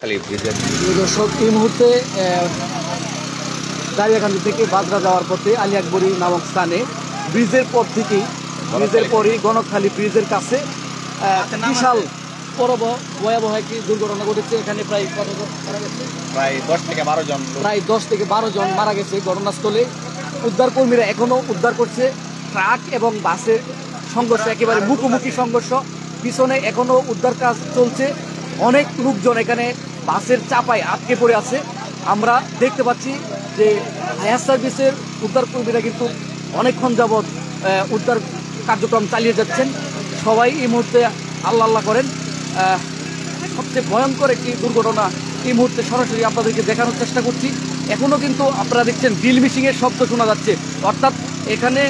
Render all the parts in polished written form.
দর্শক, এই মুহূর্তে দারিয়াকান্দি থেকে বাজরা যাওয়ার পথে আলী আকবরী নামক স্থানে ব্রিজের পর থেকেই ব্রিজের পরই গণকখালী ব্রিজের কাছে বিশাল ভয়াবহ একটি দুর্ঘটনা ঘটেছে। এখানে প্রায় কতজন মারা গেছে? প্রায় 10 থেকে 12 জন মারা গেছে ঘটনাস্থলে। উদ্ধার কর্মীরা এখনো উদ্ধার করছে। ট্রাক এবং বাসের সংঘর্ষ, একেবারে মুখোমুখি সংঘর্ষ। পিছনে এখনো উদ্ধার কাজ চলছে। অনেক লোকজন এখানে বাসের চাপায় আটকে পড়ে আছে। আমরা দেখতে পাচ্ছি যে ফায়ার সার্ভিসের উদ্ধার কর্মীরা কিন্তু অনেকক্ষণ যাবৎ উদ্ধার কার্যক্রম চালিয়ে যাচ্ছেন। সবাই এই মুহূর্তে আল্লাহ আল্লাহ করেন। সবচেয়ে ভয়ঙ্কর একটি দুর্ঘটনা এই মুহূর্তে সরাসরি আপনাদেরকে দেখানোর চেষ্টা করছি। এখনও কিন্তু আপনারা দেখছেন ড্রিল মেশিনের শব্দ শোনা যাচ্ছে। অর্থাৎ এখানে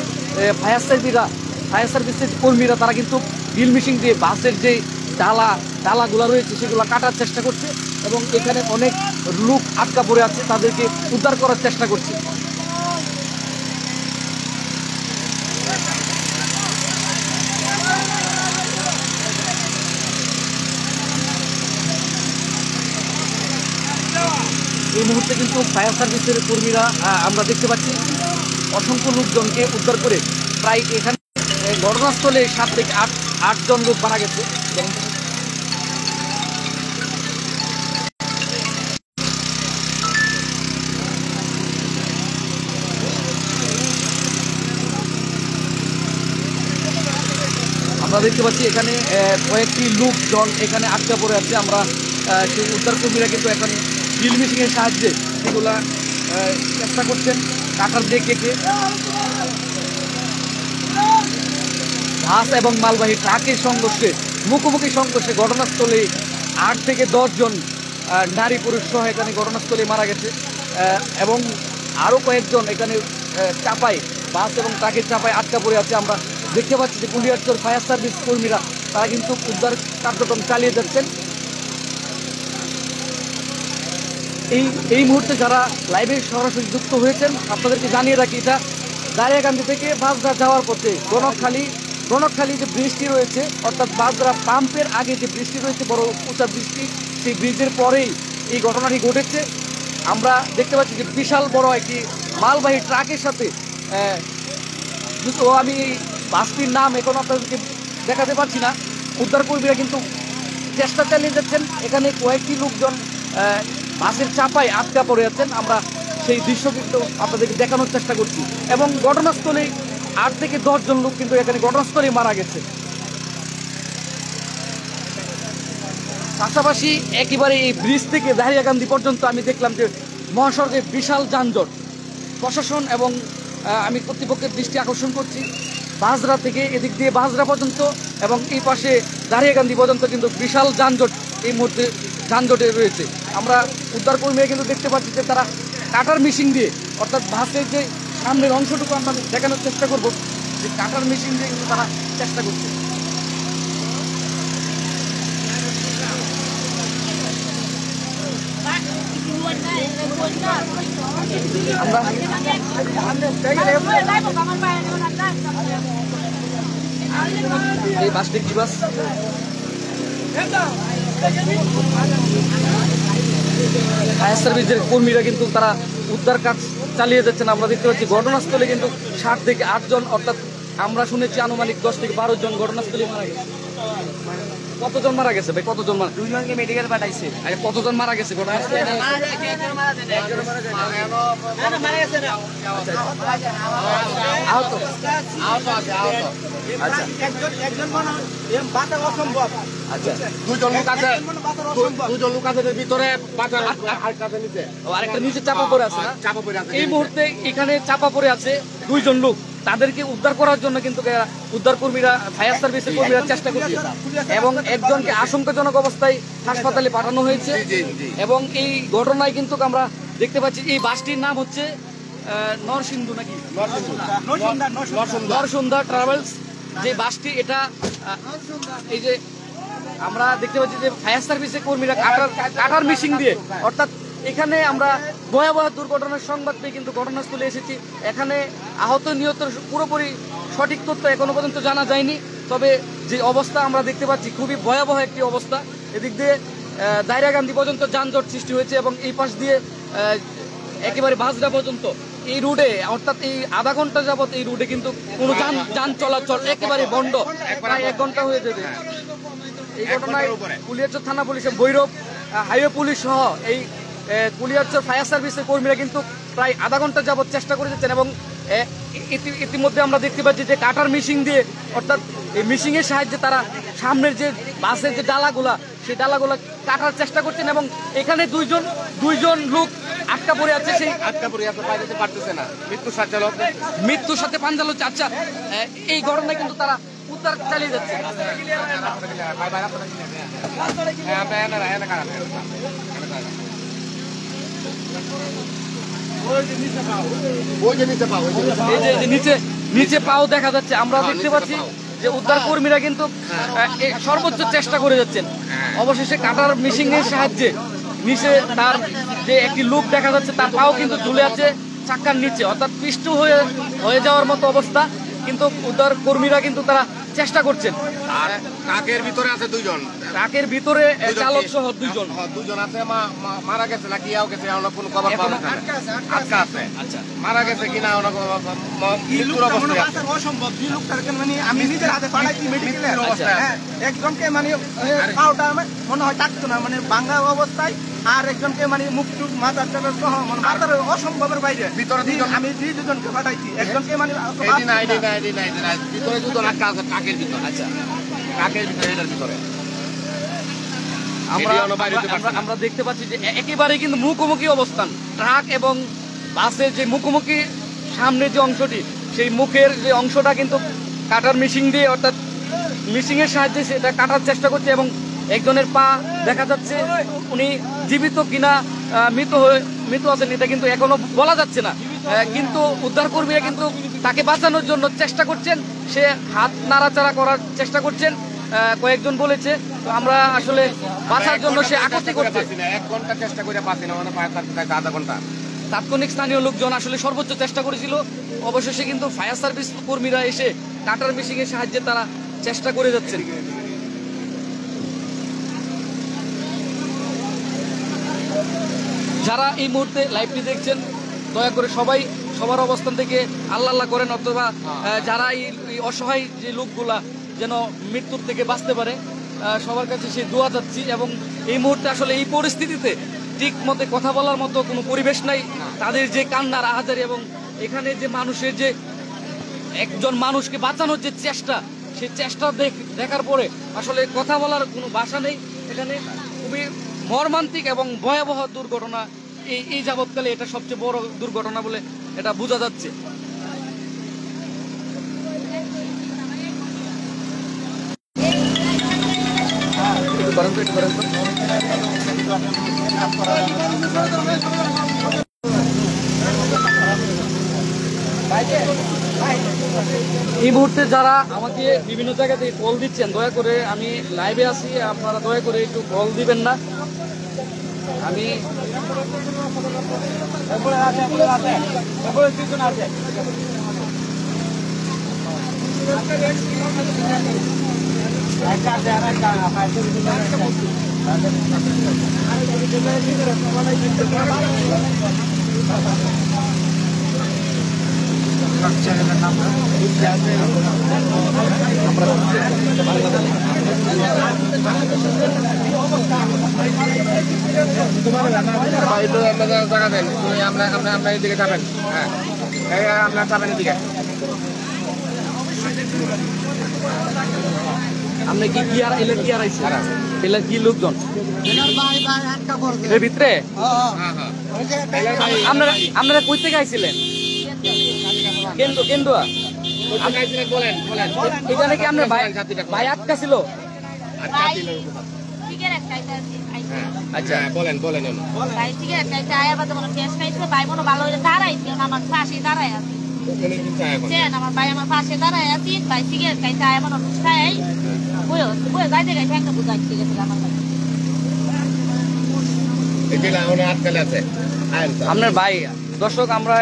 ফায়ার সার্ভিসের কর্মীরা তারা কিন্তু ড্রিল মেশিন দিয়ে বাসের যে ডালাগুলো রয়েছে সেগুলো কাটার চেষ্টা করছে এবং এখানে অনেক লোক আটকা পড়ে আছে, তাদেরকে উদ্ধার করার চেষ্টা করছে। এই মুহূর্তে কিন্তু ফায়ার সার্ভিসের কর্মীরা আমরা দেখতে পাচ্ছি অসংখ্য লোকজনকে উদ্ধার করে প্রায় এখানে ঘটনাস্থলে 7 থেকে 8 জন লোক মারা গেছে। আমরা দেখতে পাচ্ছি এখানে কয়েকটি লোকজন এখানে আটকা পড়ে আছে। আমরা সেই উদ্ধার কর্মীরা কিন্তু এখন ড্রিল মেশিনের সাহায্যে সেগুলা চেষ্টা করছেন কাটার দিয়ে কেটে। বাস এবং মালবাহী ট্রাকের সংঘর্ষে মুখোমুখি সংঘর্ষে ঘটনাস্থলে 8 থেকে 10 জন নারী পুরুষ সহ এখানে ঘটনাস্থলে মারা গেছে এবং আরও কয়েকজন এখানে চাপায় বাস এবং ট্রাকের চাপায় আটকা পড়ে আছে। আমরা দেখতে পাচ্ছি যে কুলিয়ারচর ফায়ার সার্ভিস কর্মীরা তারা কিন্তু উদ্ধার কার্যক্রম চালিয়ে যাচ্ছেন। এই মুহূর্তে যারা লাইভে সরাসরি যুক্ত হয়েছেন আপনাদেরকে জানিয়ে রাখি, এটা দারিয়াকান্দি থেকে বাজরা যাওয়ার পথে গণকখালী যে ব্রিজটি রয়েছে, অর্থাৎ বাজরা পাম্পের আগে যে ব্রিজটি রয়েছে, বড় উঁচা ব্রিজটি, সেই ব্রিজের পরেই এই ঘটনাটি ঘটেছে। আমরা দেখতে পাচ্ছি যে বিশাল বড় একটি মালবাহী ট্রাকের সাথে আমি বাসটির নাম এখন আপনাদেরকে দেখাতে পারছি না। উদ্ধার কর্মীরা কিন্তু চেষ্টা চালিয়ে যাচ্ছেন। এখানে কয়েকটি লোকজন বাসের চাপায় আটকা পড়ে আছেন। আমরা সেই দৃশ্য কিন্তু আপনাদেরকে দেখানোর চেষ্টা করছি এবং ঘটনাস্থলে 8 থেকে 10 জন লোক কিন্তু এখানে ঘটনাস্থলে মারা গেছে। পাশাপাশি একেবারে এই ব্রিজ থেকে দারিয়াকান্দি পর্যন্ত আমি দেখলাম যে মহাসড়কে বিশাল যানজট। প্রশাসন এবং আমি কর্তৃপক্ষের দৃষ্টি আকর্ষণ করছি, বাজরা থেকে এদিক দিয়ে বাজরা পর্যন্ত এবং এই পাশে দারিয়াকান্দি পর্যন্ত কিন্তু বিশাল যানজট এই মুহূর্তে যানজটে রয়েছে। আমরা উদ্ধার কর্মীরা কিন্তু দেখতে পাচ্ছি যে তারা কাটার মেশিন দিয়ে, অর্থাৎ বাসের যে সামনের অংশটুকু আমরা দেখানোর চেষ্টা করব, যে কাটার মেশিন দিয়ে কিন্তু তারা চেষ্টা করছে। এই বাসটি কি বাস? ফায়ার সার্ভিসের কর্মীরা কিন্তু তারা উদ্ধার কাজ চালিয়ে যাচ্ছেন। আমরা দেখতে পাচ্ছি ঘটনাস্থলে কিন্তু 7 থেকে 8 জন, অর্থাৎ আমরা শুনেছি আনুমানিক 10 থেকে 12 জন ঘটনাস্থলে মারা গেছে। কতজন মারা গেছে ভাই? কতজন মারা? 2 জনকে মেডিকেল পাঠাইছে। আচ্ছা, কতজন মারা গেছে ঘটনাস্থলে? আচ্ছা, দুজন লোক আছে ভিতরে, আরেকটা নিচে চাপা পড়ে আছে। এই মুহূর্তে এখানে চাপা পড়ে আছে 2 জন লোক। তাদেরকে উদ্ধার করার জন্য কিন্তু উদ্ধার কর্মীরা, ফায়ার সার্ভিসের কর্মীরা চেষ্টা করছে এবং একজনকে আশঙ্কাজনক অবস্থায় হাসপাতালে পাঠানো হয়েছে। এবং এই ঘটনায় কিন্তু আমরা দেখতে পাচ্ছি এই বাসটির নাম হচ্ছে নরসিংদু নাকি নরসুন্দা ট্রাভেলস যে বাসটি, এটা এই যে আমরা দেখতে পাচ্ছি যে ফায়ার সার্ভিসের কর্মীরা কাটার মেশিন দিয়ে, অর্থাৎ এখানে আমরা ভয়াবহ দুর্ঘটনার সংবাদ পেয়ে কিন্তু ঘটনাস্থলে এসেছি। এখানে আহত নিহত পুরোপুরি সঠিক তথ্য এখনো পর্যন্ত জানা যায়নি, তবে যে অবস্থা আমরা দেখতে পাচ্ছি খুবই ভয়াবহ একটি অবস্থা। এদিক দিয়ে দায়রাকান্দি পর্যন্ত যানজট সৃষ্টি হয়েছে এবং এই পাশ দিয়ে একেবারে বাজরা পর্যন্ত এই রুটে অর্থাৎ এই আধা ঘন্টা যাবত এই রুটে কিন্তু কোনো যান চলাচল একেবারে বন্ধ, প্রায় 1 ঘন্টা হয়ে যাবে। এই ঘটনায় কুলিয়ারচর থানা পুলিশের ভৈরব হাইওয়ে পুলিশ সহ এই কুলিয়ারচর ফায়ার সার্ভিসের কর্মীরা কিন্তু প্রায় আধা ঘন্টা যাবত চেষ্টা করে যাচ্ছেন এবং ইতিমধ্যে আমরা দেখতে পাচ্ছি যে কাটার মেশিন দিয়ে অর্থাৎ এই মেশিনের সাহায্যে তারা সামনের যে বাসের যে ডালাগুলা সেই ডালাগুলা কাটার চেষ্টা করছেন এবং এখানে দুইজন লোক আটকা পড়ে আছে, সেই আটকা পড়ে আছে, বাইরে যেতে পারতেছে না, মৃত্যুর সাথে পাঞ্জা লড়ছে। আচ্ছা, এই ঘটনায় কিন্তু তারা উদ্ধার চালিয়ে যাচ্ছে। এই যে নিচে পাও দেখা যাচ্ছে, আমরা দেখতে পাচ্ছি যে উদ্ধার কর্মীরা কিন্তু সর্বোচ্চ চেষ্টা করে যাচ্ছেন। অবশেষে কাটার মেশিনের সাহায্যে নিচে তার যে একটি লোক দেখা যাচ্ছে তার পাও কিন্তু ঝুলে আছে চাক্কার নিচে, অর্থাৎ পিষ্ট হয়ে যাওয়ার মতো অবস্থা, কিন্তু উদ্ধার কর্মীরা কিন্তু তারা চেষ্টা করছেন। আর ট্রাকের ভিতরে আছে 2 জন, ট্রাকের ভিতরে চালক সহ 2 জন আছে, মারা গেছে নাকি ইয়াও গেছে, আমরা কোনো খবর পাবো না, আটকা আছে। আচ্ছা, মারা গেছে কিনা আমরা মৃত্যুর অবস্থায় আছে। অসম্ভব, দুই লোকটাকে মানে আমি নিজের হাতে পাঠাইছি মেডিকেলে, একজনকে মানে পাওটা মনে হয় থাকতো না, মানে ভাঙা অবস্থায়, আর একজনকে মানে মুখ মাথার চাপের সহ মানে মাথার অসম্ভবের বাইরে ভিতরে আমি 2 জনকে পাঠাইছি, একজনকে মানে ভিতরে 2 জন আটকা আছে ট্রাকের ভিতরে। আচ্ছা, ট্রাকের ভিতরে, এটার ভিতরে আমরা দেখতে পাচ্ছি যে একেবারে কিন্তু মুখোমুখি অবস্থান, ট্রাক এবং বাসের যে মুখোমুখি সামনের যে অংশটি, সেই মুখের যে অংশটা কিন্তু কাটার মেশিন দিয়ে অর্থাৎ মেশিনের সাহায্যে সেটা কাটার চেষ্টা করছে এবং একজনের পা দেখা যাচ্ছে, উনি জীবিত কিনা মৃত আছেন এটা কিন্তু এখনো বলা যাচ্ছে না, কিন্তু উদ্ধার কর্মীরা কিন্তু তাকে বাঁচানোর জন্য চেষ্টা করছেন, সে হাত নাড়াচাড়া করার চেষ্টা করছেন, কয়েকজন বলেছে। তো আমরা আসলে বাঁচার জন্য সে আকস্মিক করছে, 1 ঘন্টা চেষ্টা করে পাচ্ছি না, মানে আধা ঘন্টা। তাৎক্ষণিক স্থানীয় লোকজন আসলে সর্বোচ্চ চেষ্টা করেছিল, অবশেষে কিন্তু ফায়ার সার্ভিস কর্মীরা এসে কাটার মেশিনের সাহায্যে তারা চেষ্টা করে যাচ্ছেন। যারা এই মুহূর্তে লাইভটি দেখছেন দয়া করে সবাই সবার অবস্থান থেকে আল্লাহ আল্লাহ করেন, অথবা যারা এই অসহায় যে লোকগুলা যেন মৃত্যুর থেকে বাঁচতে পারে সবার কাছে সেই দোয়া যাচ্ছি। এবং এই মুহূর্তে আসলে এই পরিস্থিতিতে ঠিক মতো কথা বলার মতো কোনো পরিবেশ নাই, তাদের যে কান্নার আহাজারি এবং এখানে যে মানুষের যে একজন মানুষকে বাঁচানোর যে চেষ্টা, সেই চেষ্টা দেখার পরে আসলে কথা বলার কোনো ভাষা নেই। এখানে খুবই মর্মান্তিক এবং ভয়াবহ দুর্ঘটনা, এই যাবৎকালে এটা সবচেয়ে বড় দুর্ঘটনা বলে এটা বোঝা যাচ্ছে। এই মুহূর্তে যারা আমাকে বিভিন্ন জায়গাতে কল দিচ্ছেন, দয়া করে, আমি লাইভে আছি, আপনারা দয়া করে একটু কল দিবেন না। আমি আপনার এদিকে যাবেন, হ্যাঁ আপনার যাবেন এদিকে। আপনি কি আর এলে কি আর আইছে এলে কি লোকজন এর ভিতরে আপনারা কই থেকে আইছিলেন? কেন্দুয়া। বলেন এখানে কি আপনার ভাই আটকা ছিল? আচ্ছা, বলেন আমার পাশে দাঁড়ায় আছে, আমার ভাই আমার পাশে দাঁড়ায় আছি, ভাই সিগারেট খাইতে আয় আমার খাই বই যাইতে গাই ঠ্যাংটা বুঝাইতে গেছিল আমার কাছে। আপনার ভাই, দর্শক, আমরা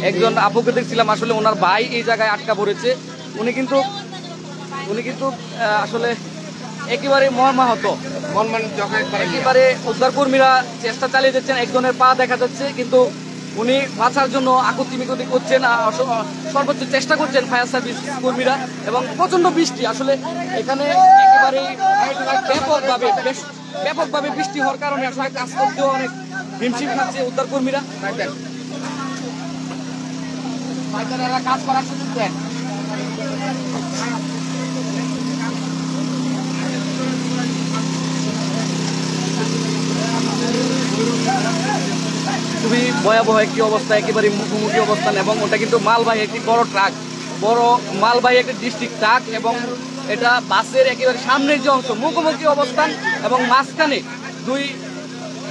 একজন আপুকে দেখছিলাম, আসলে ওনার ভাই এই জায়গায় আটকা পড়েছে। উনি কিন্তু আসলে একেবারে মর্মাহত। একেবারে উদ্ধার কর্মীরা চেষ্টা চালিয়ে যাচ্ছেন, একজনের পা দেখা যাচ্ছে, কিন্তু উনি বাঁচার জন্য আকুতি মিকুতি করছেন, সর্বোচ্চ চেষ্টা করছেন ফায়ার সার্ভিস কর্মীরা। এবং প্রচন্ড বৃষ্টি, আসলে এখানে একেবারে ব্যাপকভাবে বৃষ্টি হওয়ার কারণে আসলে কাজ করতেও অনেক হিমশিম খাচ্ছে উদ্ধার কর্মীরা। কাজ করার সুযোগ দেন। খুবই ভয়াবহ একটি অবস্থা, একেবারে মুখোমুখি অবস্থান, এবং ওটা কিন্তু মালবাহী একটি বড় ট্রাক, বড় মালবাহী একটি ডিস্ট্রিক্ট ট্রাক, এবং এটা বাসের একেবারে সামনের যে অংশ মুখোমুখি অবস্থান, এবং মাঝখানে দুই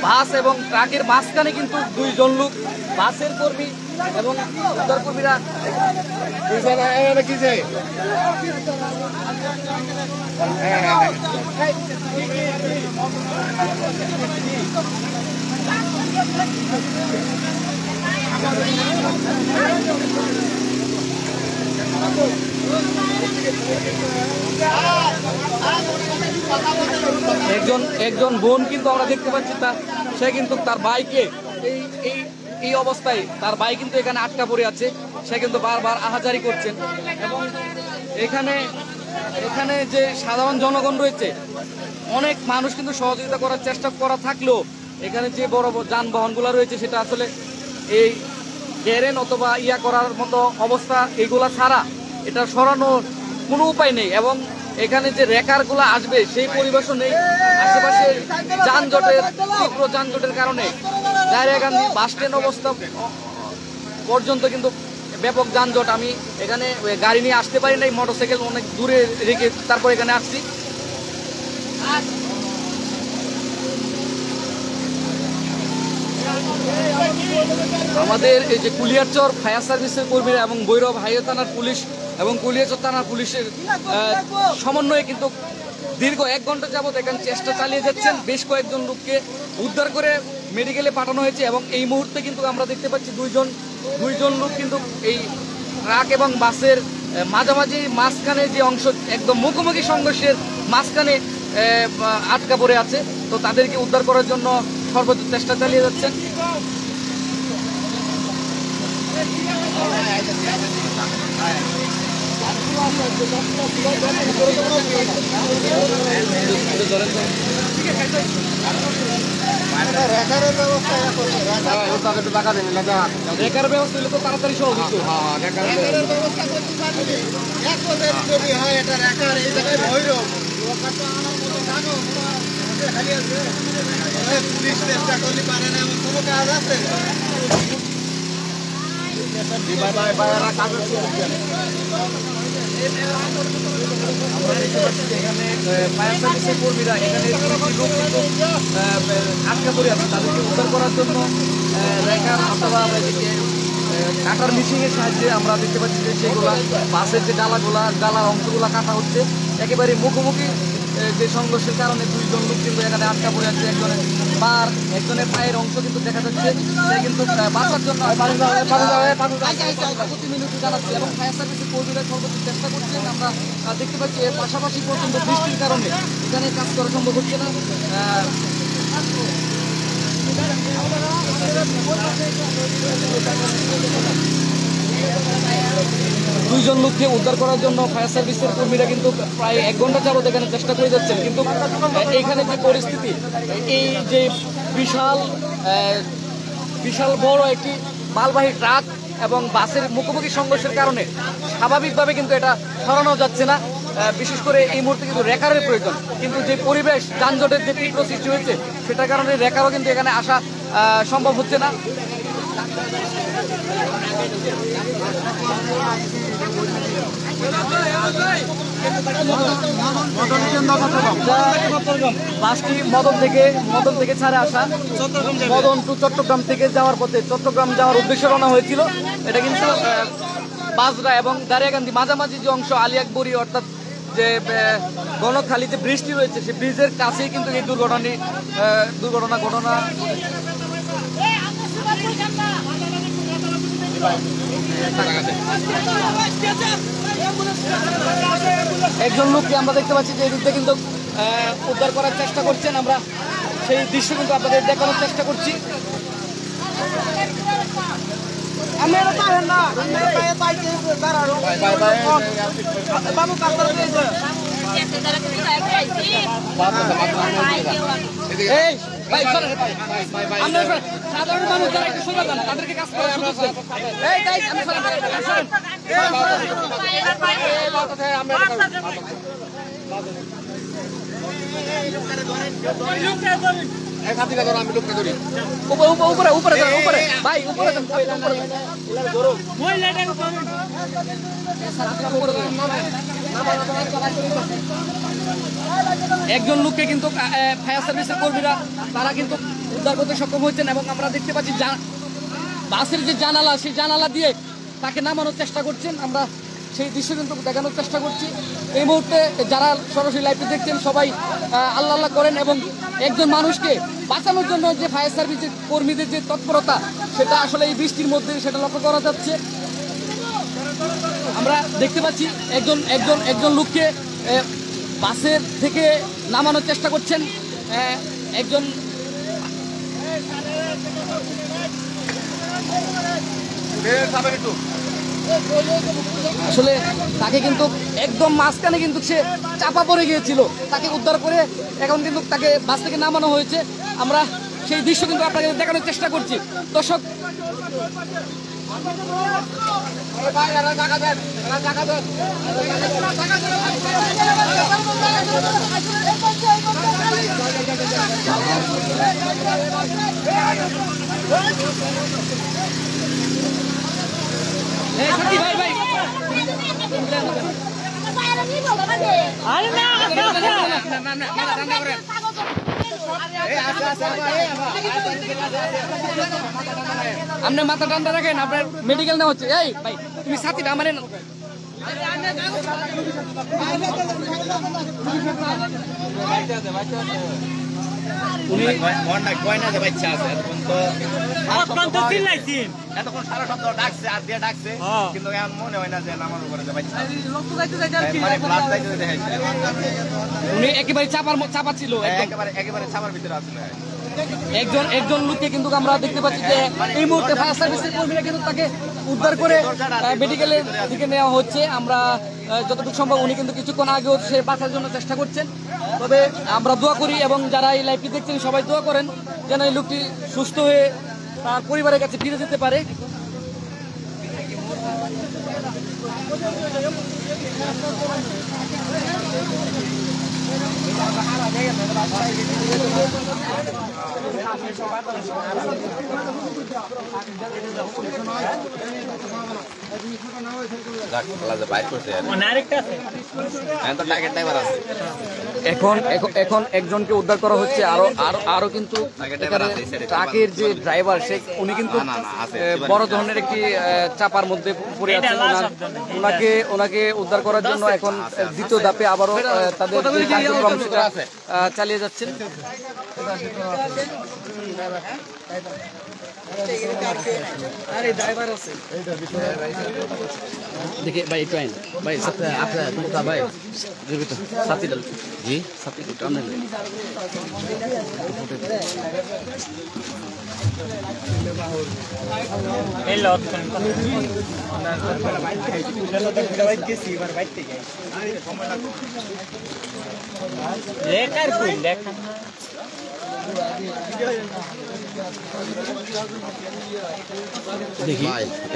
বাস এবং ট্রাকের মাঝখানে কিন্তু দুইজন লোক, বাসের কর্মী এবং উদ্ধার কর্মীরা। একজন বোন কিন্তু আমরা দেখতে পাচ্ছি, সে কিন্তু তার বাইকে এই অবস্থায় তার বাইক কিন্তু এখানে আটকা পড়ে আছে, সে কিন্তু বারবার আহাজারি করছেন। এবং এখানে যে সাধারণ জনগণ রয়েছে, অনেক মানুষ কিন্তু সহযোগিতা করার চেষ্টা করা থাকলেও এখানে যে বড় যানবাহনগুলো রয়েছে সেটা আসলে এই ক্যারেন অথবা করার মতো অবস্থা, এইগুলা ছাড়া এটা সরানোর কোনো উপায় নেই। এবং এখানে যে রেকারগুলো আসবে সেই পরিবেশও নেই। আশেপাশে তীব্র যানজটের কারণে দায়রাগান্ধী বাস স্ট্যান্ড অবস্থা পর্যন্ত কিন্তু ব্যাপক যানজট। আমি এখানে গাড়ি নিয়ে আসতে পারি নাই, মোটরসাইকেল অনেক দূরে রেখে তারপর এখানে আসছি। আমাদের এই যে কুলিয়ারচর ফায়ার সার্ভিসের কর্মীরা এবং ভৈরব হাইওয়ে থানার পুলিশ এবং কুলিয়ারচর থানার পুলিশের সমন্বয়ে কিন্তু দীর্ঘ 1 ঘন্টা যাবৎ এখানে চেষ্টা চালিয়ে যাচ্ছেন। বেশ কয়েকজন লোককে উদ্ধার করে মেডিকেলে পাঠানো হয়েছে, এবং এই মুহূর্তে কিন্তু আমরা দেখতে পাচ্ছি দুইজন লোক কিন্তু এই ট্রাক এবং বাসের মাঝখানে যে অংশ, একদম মুখোমুখি সংঘর্ষের মাঝখানে আটকা পড়ে আছে। তো তাদেরকে উদ্ধার করার জন্য সর্বোচ্চ চেষ্টা চালিয়ে যাচ্ছেন। রেকার ব্যবস্থা হলে তো তাড়াতাড়ি সহজ হতো। পুলিশ চেষ্টা করলে পারে না, এমন কোনো কাজ আছে? আমরা দেখতে পাচ্ছি যে এখানে ফায়ার সার্ভিসের কর্মীরা এখানে আটকা পড়ে আছে, তাদেরকে উদ্ধার করার জন্য রেকার অথবা কাটার মেশিনের সাহায্যে আমরা দেখতে পাচ্ছি যে সেইগুলা বাসের যে ডালার অংশগুলা কাটা হচ্ছে। একেবারে মুখোমুখি যে সংঘর্ষের কারণে দুইজন লোক কিন্তু এখানে আটকা পড়ে আছে। একজনের পায়ের অংশ কিন্তু দেখা যাচ্ছে, সে কিন্তু বাঁচার জন্য মিনতি জানাচ্ছে, এবং ফায়ার সার্ভিসের কর্মীরা সর্বোচ্চ চেষ্টা করছেন। আমরা দেখতে পাচ্ছি এর পাশাপাশি প্রচন্ড বৃষ্টির কারণে এখানে কাজ করা সম্ভব হচ্ছে না। দুইজন লোককে উদ্ধার করার জন্য ফায়ার সার্ভিসের কর্মীরা কিন্তু প্রায় 1 ঘন্টা যাবত এখানে চেষ্টা করে যাচ্ছেন, কিন্তু এইখানে যে পরিস্থিতি, এই যে বিশাল বড় একটি মালবাহী ট্রাক এবং বাসের মুখোমুখি সংঘর্ষের কারণে স্বাভাবিকভাবে কিন্তু এটা সরানো যাচ্ছে না। বিশেষ করে এই মুহূর্তে কিন্তু রেকারের প্রয়োজন, কিন্তু যে পরিবেশ যানজটের যে তীব্র সৃষ্টি হয়েছে সেটার কারণে রেকারও কিন্তু এখানে আসা সম্ভব হচ্ছে না। বাসটি মদন থেকে ছাড়ে আসা, মদন টু চট্টগ্রাম থেকে যাওয়ার পথে চট্টগ্রাম যাওয়ার উদ্দেশ্যে রওনা হয়েছিল। এটা কিন্তু বাজরা এবং দারিয়াকান্দি মাঝামাঝি যে অংশ আলিয়াকবরী, অর্থাৎ যে গণখালিতে ব্রিজটি রয়েছে সেই ব্রিজের কাছেই কিন্তু এই দুর্ঘটনা ঘটনা। একজন লোককে আমরা দেখতে পাচ্ছি যে এদিকে কিন্তু উদ্ধার করার চেষ্টা করছেন। আমরা সেই দৃশ্য কিন্তু আপনাদের দেখানোর চেষ্টা করছি। এই ভাই সরেন, আপনারা সরেন। সাধারণ মানুষ যারা একটু সরে যান, তাদেরকে কাজ করার সুযোগ দেন। এই তাই আপনি সরেন, সরেন। উপরে উপরে যান, উপরে ভাই, উপরে যান, উপরে যান। একজন লোককে কিন্তু ফায়ার সার্ভিসের কর্মীরা তারা কিন্তু উদ্ধার করতে সক্ষম হয়েছেন এবং আমরা দেখতে পাচ্ছি বাসের যে জানালা, সেই জানালা দিয়ে তাকে নামানোর চেষ্টা করছেন। আমরা সেই দৃশ্য কিন্তু দেখানোর চেষ্টা করছি। এই মুহূর্তে যারা সরাসরি লাইভে দেখছেন সবাই আল্লাহ আল্লাহ করেন এবং একজন মানুষকে বাঁচানোর জন্য যে ফায়ার সার্ভিসের কর্মীদের যে তৎপরতা, সেটা আসলে এই বৃষ্টির মধ্যে সেটা লক্ষ্য করা যাচ্ছে। আমরা দেখতে পাচ্ছি একজন লোককে বাসের থেকে নামানোর চেষ্টা করছেন। একজন আসলে তাকে কিন্তু একদম মাঝখানে কিন্তু সে চাপা পড়ে গিয়েছিল, তাকে উদ্ধার করে এখন কিন্তু তাকে বাস থেকে নামানো হয়েছে। আমরা সেই দৃশ্য কিন্তু আপনাকে দেখানোর চেষ্টা করছি। দর্শক ভাই ভাই আপনার মাথা ঠান্ডা রাখেন, আপনার মেডিকেল নেওয়া হচ্ছে। এই ভাই তুমি সাথীটা আমার উনি একেবারে চাপা ছিল, একেবারে ছাপার ভিতরে আছে। একজন লোককে কিন্তু আমরা দেখতে পাচ্ছি যে এই মুহূর্তে ফায়ার সার্ভিসের কর্মীরা কিন্তু তাকে উদ্ধার করে মেডিকেলের দিকে নেওয়া হচ্ছে। আমরা যতটুকু সম্ভব উনি কিন্তু কিছুক্ষণ আগেও সে বাঁচার জন্য চেষ্টা করছেন। তবে আমরা দোয়া করি এবং যারা এই লাইভটি দেখছেন সবাই দোয়া করেন যেন এই লোকটি সুস্থ হয়ে তার পরিবারের কাছে ফিরে যেতে পারে। এখন একজনকে উদ্ধার করা হচ্ছে, আরো কিন্তু ট্রাকের যে ড্রাইভার সে উনি কিন্তু বড় ধরনের একটি চাপার মধ্যে পড়ে আছেন। ওনাকে উদ্ধার করার জন্য এখন দ্বিতীয় ধাপে আবারও তাদের কার্যক্রম চালিয়ে যাচ্ছেন। देखिए भाई ट्रेन भाई आपका भाई साथी दल जी साथी काम नहीं लेकर कोई लेकर দেখি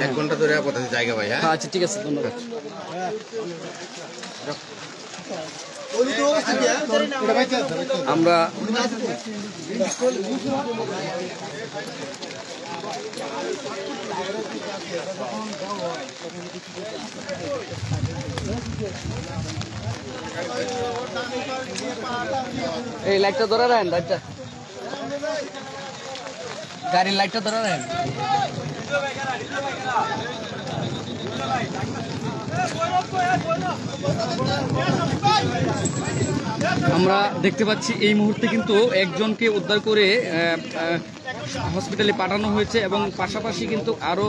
1 ঘন্টা ধরে কোথায় জায়গা ভাই। হ্যাঁ আচ্ছা ঠিক আছে, ধন্যবাদ। আমরা এই লাইটটা ধরে রাখেন, লাইটটা গাড়ির লাইটটা ধরে রাখেন। আমরা দেখতে পাচ্ছি এই মুহূর্তে কিন্তু একজনকে উদ্ধার করে হসপিটালে পাঠানো হয়েছে এবং পাশাপাশি কিন্তু আরও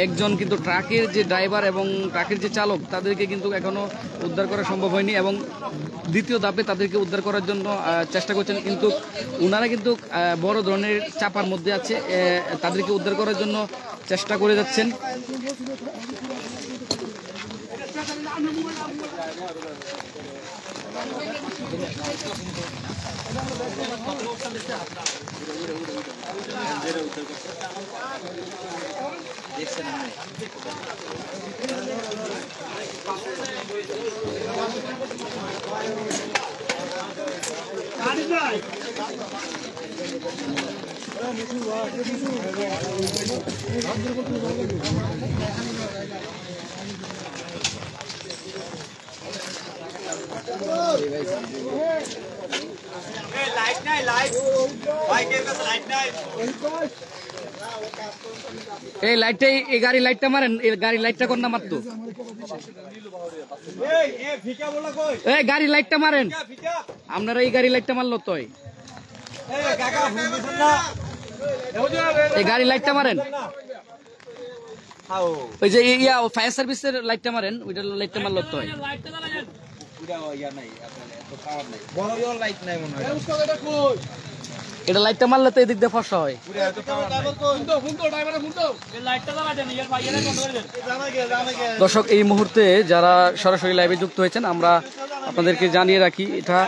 একজন কিন্তু ট্রাকের যে ড্রাইভার এবং ট্রাকের যে চালক তাদেরকে কিন্তু এখনও উদ্ধার করা সম্ভব হয়নি এবং দ্বিতীয় ধাপে তাদেরকে উদ্ধার করার জন্য চেষ্টা করছেন, কিন্তু ওনারা কিন্তু বড় ধরনের চাপার মধ্যে আছে, তাদেরকে উদ্ধার করার জন্য চেষ্টা করে যাচ্ছেন। এই লাইটটাই, এই গাড়ি লাইটটা মারেন, এই গাড়ি লাইটটা কোন না মারতো, এই গাড়ি লাইটটা মারেন, আপনারা এই গাড়ি লাইটটা মারলো তো, এই গাড়ি লাইটটা মারেন, ওই যে ইয়া ফায়ার সার্ভিসের লাইটটা মারেন, ওইটার লাইটটা মারলো তো। এটা লাইটটা মারলে তো এদিক দিয়ে ফসা হয়। দর্শক, এই মুহূর্তে যারা সরাসরি লাইভে যুক্ত হয়েছেন আমরা আপনাদেরকে জানিয়ে রাখি, এটা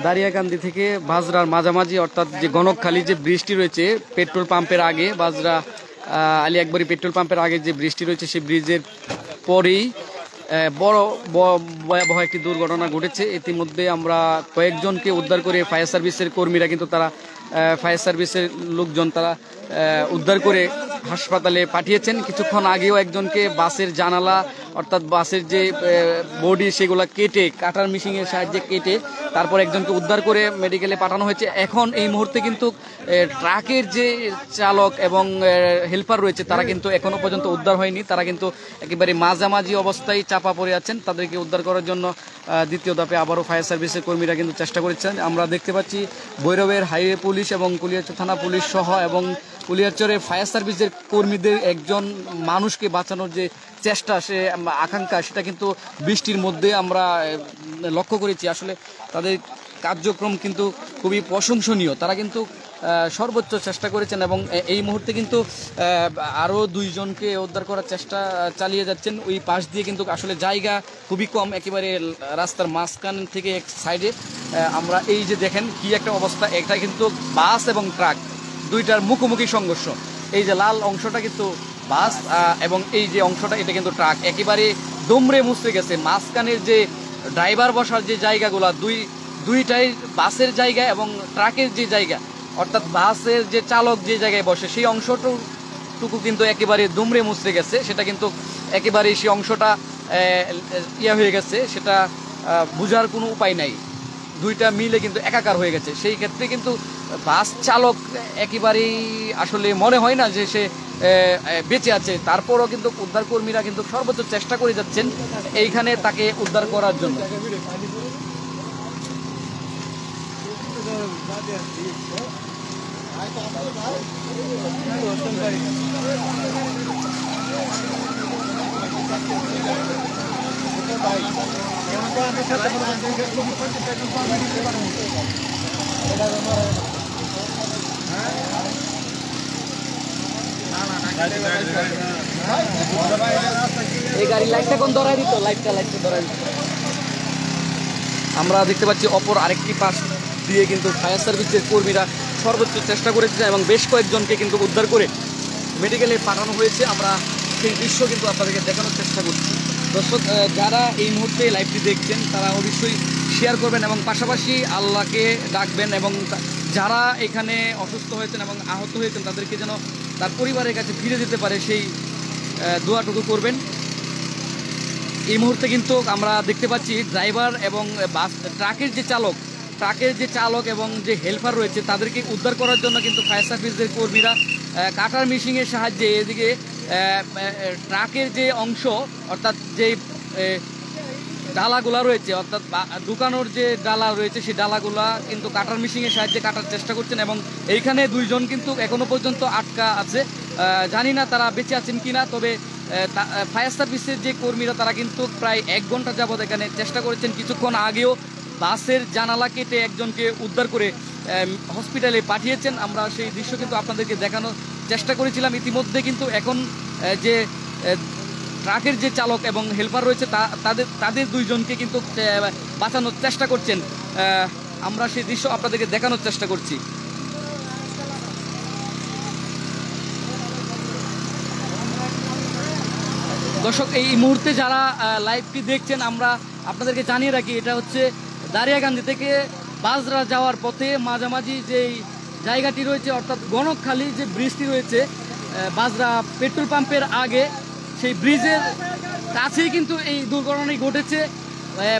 দারিয়াকান্দি থেকে বাজরার মাঝামাঝি, অর্থাৎ যে গণকখালী যে ব্রিজটি রয়েছে পেট্রোল পাম্পের আগে, বাজরা আলী আকবরী পেট্রোল পাম্পের আগে যে ব্রিজটি রয়েছে সেই ব্রিজের পরেই বড় ভয়াবহ একটি দুর্ঘটনা ঘটেছে। ইতিমধ্যে আমরা কয়েকজনকে উদ্ধার করে ফায়ার সার্ভিসের কর্মীরা কিন্তু তারা ফায়ার সার্ভিসের লোকজন তারা উদ্ধার করে হাসপাতালে পাঠিয়েছেন। কিছুক্ষণ আগেও একজনকে বাসের জানালা অর্থাৎ বাসের যে বডি সেগুলা কেটে কাটার মেশিনের সাহায্যে কেটে তারপর একজনকে উদ্ধার করে মেডিকেলে পাঠানো হয়েছে। এখন এই মুহূর্তে কিন্তু ট্রাকের যে চালক এবং হেল্পার রয়েছে তারা কিন্তু এখনো পর্যন্ত উদ্ধার হয়নি, তারা কিন্তু একেবারে মাঝামাঝি অবস্থায় চাপা পড়ে আছেন। তাদেরকে উদ্ধার করার জন্য দ্বিতীয় ধাপে আবারও ফায়ার সার্ভিসের কর্মীরা কিন্তু চেষ্টা করেছেন। আমরা দেখতে পাচ্ছি ভৈরবের হাইওয়ে পুলিশ এবং কুলিয়ারচর থানা পুলিশ সহ এবং কুলিয়ারচরের ফায়ার সার্ভিসের কর্মীদের একজন মানুষকে বাঁচানোর যে চেষ্টা, সে আকাঙ্ক্ষা, সেটা কিন্তু বৃষ্টির মধ্যে আমরা লক্ষ্য করেছি। আসলে তাদের কার্যক্রম কিন্তু খুবই প্রশংসনীয়, তারা কিন্তু সর্বোচ্চ চেষ্টা করেছেন এবং এই মুহূর্তে কিন্তু আরও দুইজনকে উদ্ধার করার চেষ্টা চালিয়ে যাচ্ছেন। ওই পাশ দিয়ে কিন্তু আসলে জায়গা খুবই কম, একেবারে রাস্তার মাঝখান থেকে এক সাইডে আমরা এই যে দেখেন কি একটা অবস্থা, এটা কিন্তু বাস এবং ট্রাক দুইটার মুখোমুখি সংঘর্ষ। এই যে লাল অংশটা কিন্তু বাস এবং এই যে অংশটা এটা কিন্তু ট্রাক, একেবারে দুমড়ে মুচড়ে গেছে। মাঝখানের যে ড্রাইভার বসার যে জায়গাগুলো দুইটাই বাসের জায়গা এবং ট্রাকের যে জায়গা, অর্থাৎ বাসের যে চালক যে জায়গায় বসে সেই অংশটুকু কিন্তু একেবারে দুমড়ে মুচড়ে গেছে। সেটা কিন্তু একেবারে সেই অংশটা হয়ে গেছে, সেটা বোঝার কোনো উপায় নাই, দুইটা মিলে কিন্তু একাকার হয়ে গেছে। সেই ক্ষেত্রে কিন্তু বাস চালক একেবারেই আসলে মনে হয় না যে সে বেঁচে আছে। তারপরও কিন্তু উদ্ধার কর্মীরা কিন্তু সর্বোচ্চ চেষ্টা করে যাচ্ছেন এইখানে তাকে উদ্ধার করার জন্য। এই গাড়ি লাইটটা কোন ধরাই দিত, লাইটটা ধরাই দিত। আমরা দেখতে পাচ্ছি অপর আরেকটি পাশ দিয়ে কিন্তু ফায়ার সার্ভিসের কর্মীরা সর্বোচ্চ চেষ্টা করেছে এবং বেশ কয়েকজনকে কিন্তু উদ্ধার করে মেডিকেলে পাঠানো হয়েছে। আমরা সেই দৃশ্য কিন্তু আপনাদেরকে দেখানোর চেষ্টা করছি। দর্শক, যারা এই মুহূর্তে লাইভটি দেখছেন তারা অবশ্যই শেয়ার করবেন এবং পাশাপাশি আল্লাহকে ডাকবেন এবং যারা এখানে অসুস্থ হয়েছেন এবং আহত হয়েছেন তাদেরকে যেন তার পরিবারের কাছে ফিরে যেতে পারে সেই দোয়াটুকু করবেন। এই মুহূর্তে কিন্তু আমরা দেখতে পাচ্ছি ড্রাইভার এবং বাস ট্রাকের যে চালক এবং যে হেল্পার রয়েছে তাদেরকে উদ্ধার করার জন্য কিন্তু ফায়ার সার্ভিসের কর্মীরা কাটার মেশিনের সাহায্যে এদিকে ট্রাকের যে অংশ অর্থাৎ যে ডালাগুলা রয়েছে, অর্থাৎ দোকানোর যে ডালা রয়েছে সেই ডালাগুলা কিন্তু কাটার মেশিনের সাহায্যে কাটার চেষ্টা করছেন এবং এইখানে দুইজন কিন্তু এখনো পর্যন্ত আটকা আছে। জানি না তারা বেঁচে আছেন কিনা, তবে ফায়ার সার্ভিসের যে কর্মীরা তারা কিন্তু প্রায় 1 ঘন্টা যাবৎ এখানে চেষ্টা করেছেন। কিছুক্ষণ আগেও বাসের জানালা কেটে একজনকে উদ্ধার করে হসপিটালে পাঠিয়েছেন। আমরা সেই দৃশ্য কিন্তু আপনাদেরকে দেখানোর চেষ্টা করেছিলাম। ইতিমধ্যে কিন্তু এখন যে ট্রাকের যে চালক এবং হেল্পার রয়েছে তাদের দুইজনকে কিন্তু বাঁচানোর চেষ্টা করছেন। আমরা সেই দৃশ্য আপনাদেরকে দেখানোর চেষ্টা করছি। দর্শক, এই মুহূর্তে যারা লাইভটি দেখছেন আমরা আপনাদেরকে জানিয়ে রাখি, এটা হচ্ছে দারিয়াকান্দি থেকে বাজরা যাওয়ার পথে মাঝামাঝি যেই জায়গাটি রয়েছে, অর্থাৎ গণকখালী যে ব্রিজটি রয়েছে বাজরা পেট্রোল পাম্পের আগে, সেই ব্রিজের কাছেই কিন্তু এই দুর্ঘটনাটি ঘটেছে।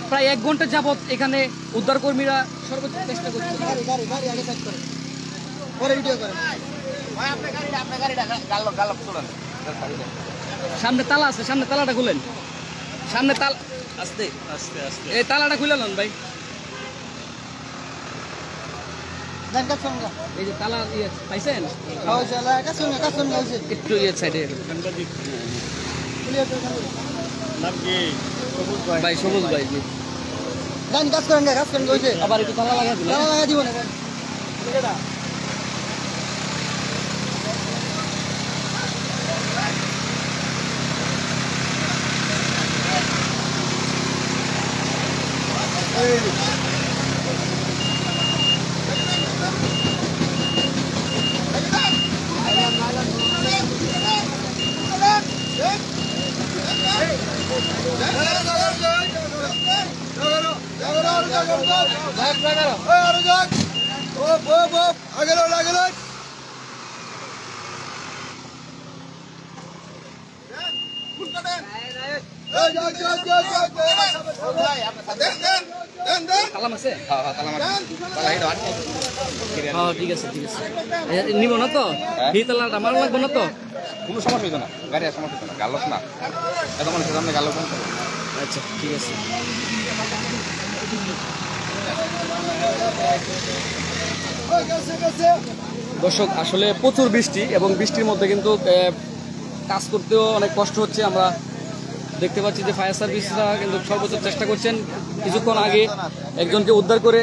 প্রায় 1 ঘন্টা যাবৎ এখানে উদ্ধারকর্মীরা সর্বোচ্চ চেষ্টা করছে। সামনে তালা আছে, সামনে তালাটা খুলেন, সামনে তালা আস্তে আস্তে আস্তে এই তালাটা খুলে নেন ভাই। এই যে তালা পাইছেন একটু সাইডে ভাই, সবুজ ভাই জি আবার একটু তালা লাগা দিব না। তালা মারছে? ঠিক আছে ঠিক আছে, নিব না তো এই তালাটা মারা লাগবে না তো? কোনো সমস্যা হইতো না, গাড়ি আর সমস্যা হইতো না, গালস না এত মানুষের সামনে গালস। আচ্ছা ঠিক আছে। দর্শক, আসলে প্রচুর বৃষ্টি এবং বৃষ্টির মধ্যে কিন্তু কাজ করতেও অনেক কষ্ট হচ্ছে। আমরা দেখতে পাচ্ছি যে ফায়ার সার্ভিসরা কিন্তু সর্বোচ্চ চেষ্টা করছেন। কিছুক্ষণ আগে একজনকে উদ্ধার করে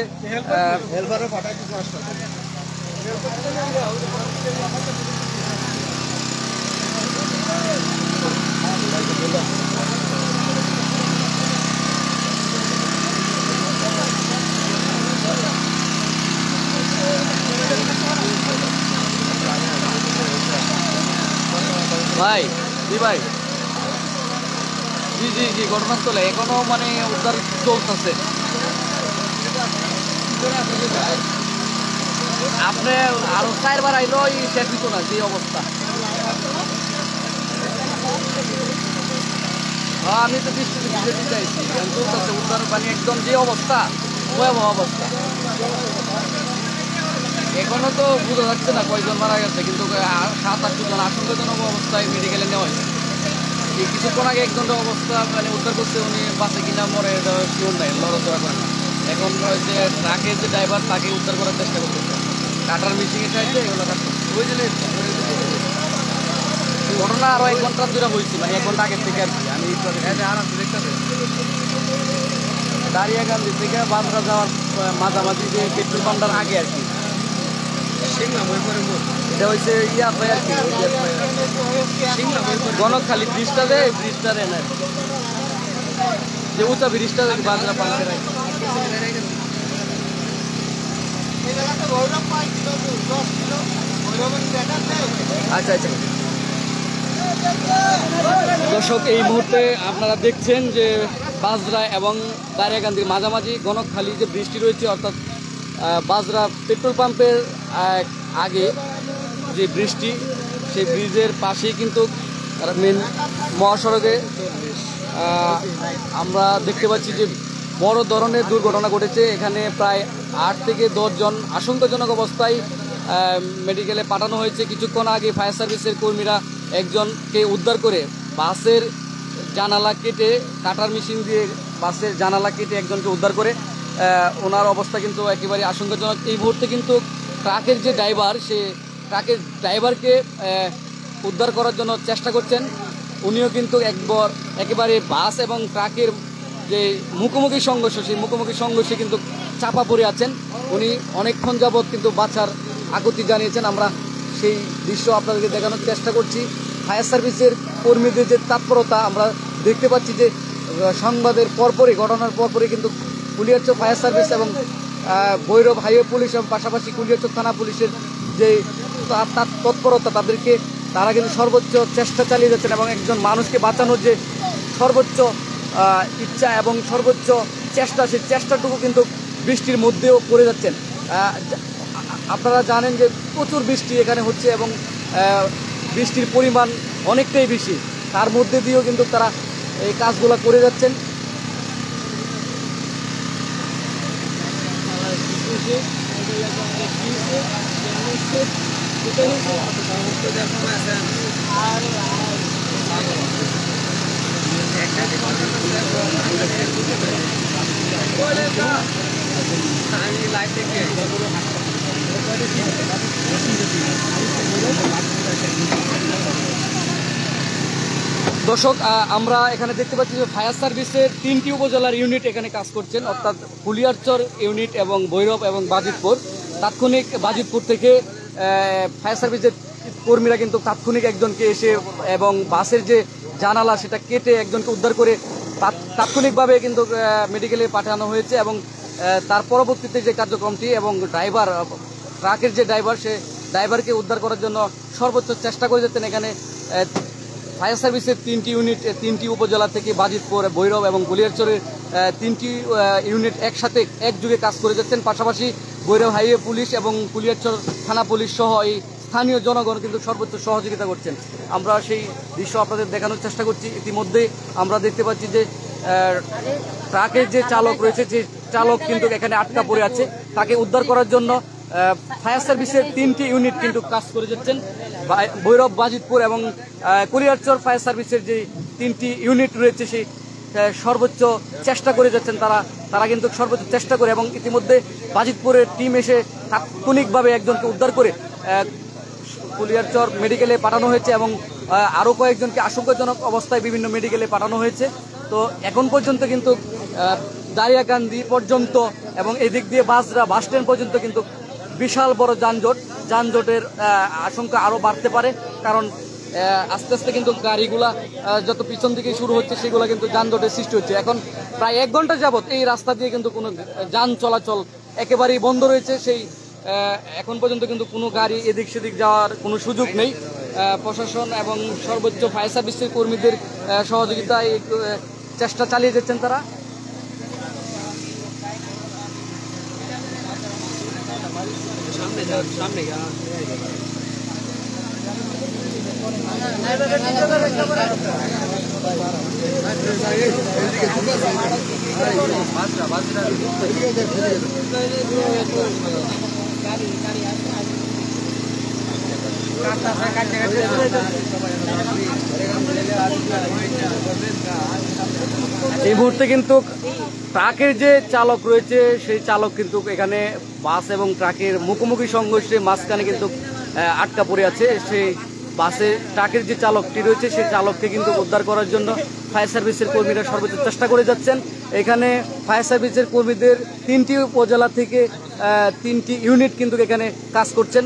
ভাই জি ভাই জি জি জি ঘটনাস্থলে এখনো মানে উদ্ধার চলতেছে। আপনি আরো 4 বার আইলো শেষ হইতো না যে অবস্থা। আমি তো বৃষ্টি চাইছি চলতেছে উদ্ধার পানি একদম যে অবস্থা, ভয়াবহ অবস্থা। এখনো তো বোঝা যাচ্ছে না কয়জন মারা গেছে, কিন্তু 7-8 জন আশঙ্কাজনক অবস্থায় মেডিকেলে নেওয়া হয়েছে। এই কিছুক্ষণ আগে একজনের অবস্থা মানে উদ্ধার করছে, উনি বাসে কিনা মরে শিওর নাই, লড়াচড়া করে না। এখন যে ট্রাকের যে ড্রাইভার তাকে উদ্ধার করার চেষ্টা করতেছে, কাটার মেশিনের সাহায্যে এগুলো বুঝলেন। ঘটনা আরো 1 ঘন্টা ধরে হয়েছে, মানে 1 ঘন্টা আগের থেকে আর কি। আমি দারিয়াকান্দি থেকে বাজরা যাওয়ার মাঝামাঝি যে পেট্রোল পাম্পটার আগে আর কি, এটা হচ্ছে ইয়াতে আর কি গণকখালী ব্রিজটা, যে ব্রিজটা যে উঁচা ব্রিজটা বাজরা পাম্পের। আচ্ছা আচ্ছা দর্শক, এই মুহূর্তে আপনারা দেখছেন যে বাজরা এবং দারিয়াকান্দির মাঝামাঝি গণকখালী যে ব্রিজটি রয়েছে, অর্থাৎ বাজরা পেট্রোল পাম্পের আগে যে ব্রিজটি, সেই ব্রিজের পাশেই কিন্তু মেন মহাসড়কে আমরা দেখতে পাচ্ছি যে বড় ধরনের দুর্ঘটনা ঘটেছে। এখানে প্রায় 8 থেকে 10 জন আশঙ্কাজনক অবস্থায় মেডিকেলে পাঠানো হয়েছে। কিছুক্ষণ আগে ফায়ার সার্ভিসের কর্মীরা একজনকে উদ্ধার করে বাসের জানালা কেটে কাটার মেশিন দিয়ে বাসের জানালা কেটে একজনকে উদ্ধার করে। ওনার অবস্থা কিন্তু একেবারে আশঙ্কাজনক। এই মুহূর্তে কিন্তু ট্রাকের যে ড্রাইভার, সে ট্রাকের ড্রাইভারকে উদ্ধার করার জন্য চেষ্টা করছেন। উনিও কিন্তু একেবারে বাস এবং ট্রাকের যে মুখোমুখি সংঘর্ষ, সেই মুখোমুখি সংঘর্ষে কিন্তু চাপা পড়ে আছেন। উনি অনেকক্ষণ যাবৎ কিন্তু বাঁচার আকুতি জানিয়েছেন। আমরা সেই দৃশ্য আপনাদেরকে দেখানোর চেষ্টা করছি। ফায়ার সার্ভিসের কর্মীদের যে তৎপরতা আমরা দেখতে পাচ্ছি, যে সংবাদের পরপরই, ঘটনার পরপরই কিন্তু কুলিয়ারচর ফায়ার সার্ভিস এবং ভৈরব হাইওয়ে পুলিশ এবং পাশাপাশি কুলিয়ারচর থানা পুলিশের যে তৎপরতা, তারা কিন্তু সর্বোচ্চ চেষ্টা চালিয়ে যাচ্ছেন এবং একজন মানুষকে বাঁচানোর যে সর্বোচ্চ ইচ্ছা এবং সর্বোচ্চ চেষ্টা, সেই চেষ্টাটুকু কিন্তু বৃষ্টির মধ্যেও করে যাচ্ছেন। আপনারা জানেন যে প্রচুর বৃষ্টি এখানে হচ্ছে এবং বৃষ্টির পরিমাণ অনেকটাই বেশি, তার মধ্যে দিয়েও কিন্তু তারা এই কাজগুলো করে যাচ্ছেন। দর্শক, আমরা এখানে দেখতে পাচ্ছি যে ফায়ার সার্ভিসের 3টি উপজেলার ইউনিট এখানে কাজ করছেন, অর্থাৎ কুলিয়ারচর ইউনিট এবং ভৈরব এবং বাজিতপুর। তাৎক্ষণিক বাজিতপুর থেকে ফায়ার সার্ভিসের কর্মীরা কিন্তু তাৎক্ষণিক একজনকে এসে এবং বাসের যে জানালা সেটা কেটে একজনকে উদ্ধার করে তাৎক্ষণিকভাবে কিন্তু মেডিকেলে পাঠানো হয়েছে এবং তার পরবর্তীতে যে কার্যক্রমটি এবং ড্রাইভার, ট্রাকের যে ড্রাইভার, সে ড্রাইভারকে উদ্ধার করার জন্য সর্বোচ্চ চেষ্টা করে যাচ্ছেন। এখানে ফায়ার সার্ভিসের 3টি ইউনিট 3টি উপজেলা থেকে বাজিতপুর, ভৈরব এবং কুলিয়ারচরের 3টি ইউনিট একসাথে একযোগে কাজ করে যাচ্ছেন। পাশাপাশি ভৈরব হাইওয়ে পুলিশ এবং কুলিয়ারচর থানা পুলিশ সহ এই স্থানীয় জনগণ কিন্তু সর্বোচ্চ সহযোগিতা করছেন। আমরা সেই দৃশ্য আপনাদের দেখানোর চেষ্টা করছি। ইতিমধ্যে আমরা দেখতে পাচ্ছি যে ট্রাকের যে চালক রয়েছে, যে চালক কিন্তু এখানে আটকা পড়ে আছে, তাকে উদ্ধার করার জন্য ফায়ার সার্ভিসের 3টি ইউনিট কিন্তু কাজ করে যাচ্ছেন। ভৈরব, বাজিতপুর এবং কুলিয়ারচর ফায়ার সার্ভিসের যে 3টি ইউনিট রয়েছে, সেই সর্বোচ্চ চেষ্টা করে যাচ্ছেন। তারা কিন্তু সর্বোচ্চ চেষ্টা করে এবং ইতিমধ্যে বাজিতপুরের টিম এসে তাৎক্ষণিকভাবে একজনকে উদ্ধার করে কুলিয়ারচর মেডিকেলে পাঠানো হয়েছে এবং আরও কয়েকজনকে আশঙ্কাজনক অবস্থায় বিভিন্ন মেডিকেলে পাঠানো হয়েছে। তো এখন পর্যন্ত কিন্তু দারিয়াকান্দি পর্যন্ত এবং এদিক দিয়ে বাসরা বাস স্ট্যান্ড পর্যন্ত কিন্তু বিশাল বড় যানজটের আশঙ্কা আরও বাড়তে পারে, কারণ আস্তে আস্তে কিন্তু গাড়িগুলা যত পিছন দিকে শুরু হচ্ছে, সেগুলো কিন্তু যানজটের সৃষ্টি হচ্ছে। এখন প্রায় 1 ঘন্টা যাবত এই রাস্তা দিয়ে কিন্তু কোনো যান চলাচল একেবারেই বন্ধ রয়েছে। সেই এখন পর্যন্ত কিন্তু কোনো গাড়ি এদিক সেদিক যাওয়ার কোনো সুযোগ নেই। প্রশাসন এবং সর্বোচ্চ ফায়ার সার্ভিসের কর্মীদের সহযোগিতায় চেষ্টা চালিয়ে যাচ্ছেন তারা। এই মুহূর্তে কিন্তু ট্রাকের যে চালক রয়েছে, সেই চালক কিন্তু এখানে বাস এবং ট্রাকের মুখোমুখি সংঘর্ষে মাঝখানে কিন্তু আটকা পড়ে আছে। সেই বাসে ট্রাকের যে চালকটি রয়েছে, সেই চালককে কিন্তু উদ্ধার করার জন্য ফায়ার সার্ভিসের কর্মীরা সর্বোচ্চ চেষ্টা করে যাচ্ছেন। এখানে ফায়ার সার্ভিসের কর্মীদের 3টি উপজেলা থেকে 3টি ইউনিট কিন্তু এখানে কাজ করছেন।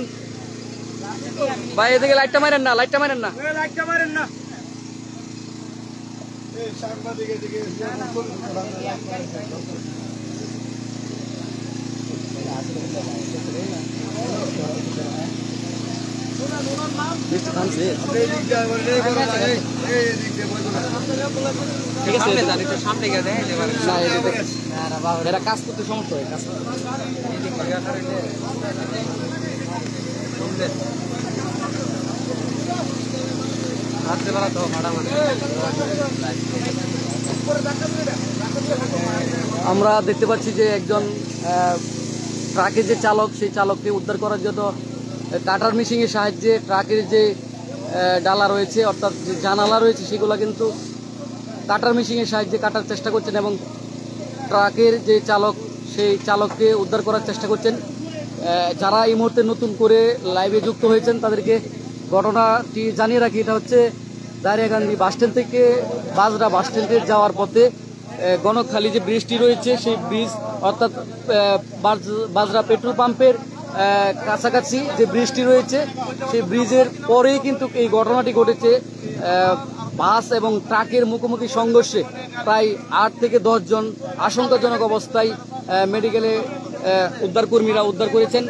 ভাই এদিকে লাইটটা মারেন না, লাইটটা মারেন না, লাইটটা মারেন না। ঠিক আছে, সামনে গেলে এরা কাজ করতে সমস্যা হয়। আমরা দেখতে পাচ্ছি যে একজন ট্রাকের যে চালক, সেই চালককে উদ্ধার করার জন্য কাটার মেশিনের সাহায্যে ট্রাকের যে ডালা রয়েছে, অর্থাৎ যে জানালা রয়েছে, সেগুলো কিন্তু কাটার মেশিনের সাহায্যে কাটার চেষ্টা করছেন এবং ট্রাকের যে চালক সেই চালককে উদ্ধার করার চেষ্টা করছেন। যারা এই মুহূর্তে নতুন করে লাইভে যুক্ত হয়েছেন তাদেরকে ঘটনাটি জানিয়ে রাখি। এটা হচ্ছে দারিয়াকান্দি বাসস্ট্যান্ড থেকে বাজরা বাসস্ট্যান্ডে যাওয়ার পথে গণকখালী যে ব্রিজটি রয়েছে সেই ব্রিজ অর্থাৎ বাজরা পেট্রোল পাম্পের কাছাকাছি যে ব্রিজটি রয়েছে সেই ব্রিজের পরেই কিন্তু এই ঘটনাটি ঘটেছে। বাস এবং ট্রাকের মুখোমুখি সংঘর্ষে প্রায় 8 থেকে 10 জন আশঙ্কাজনক অবস্থায় মেডিকেলে উদ্ধারকর্মীরা উদ্ধার করেছেন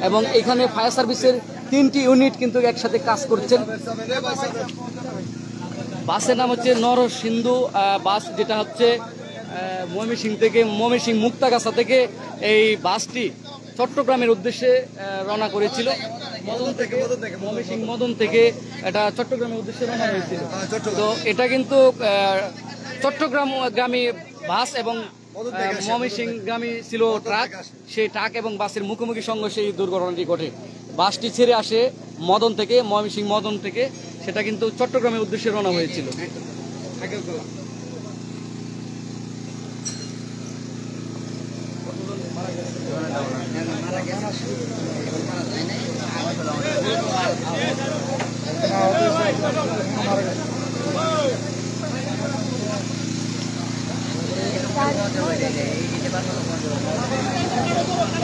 এবং এখানে ফায়ার সার্ভিসের 3টি ইউনিট কিন্তু একসাথে কাজ করছেন। বাসের নাম হচ্ছে নরসিংদু বাস, যেটা হচ্ছে ময়মনসিংহ মুক্তাগাছা থেকে এই বাসটি চট্টগ্রামের উদ্দেশ্যে রওনা করেছিল। মদন থেকে এটা চট্টগ্রামের উদ্দেশ্যে রওনা হয়েছিল। তো এটা কিন্তু চট্টগ্রামগামী বাস এবং ময়মনসিংহগামী ছিল ট্রাক। সেই ট্রাক এবং বাসের মুখোমুখি সংঘর্ষে এই দুর্ঘটনাটি ঘটে। বাসটি ছেড়ে আসে মদন থেকে সেটা কিন্তু চট্টগ্রামের উদ্দেশ্যে রওনা হয়েছিল।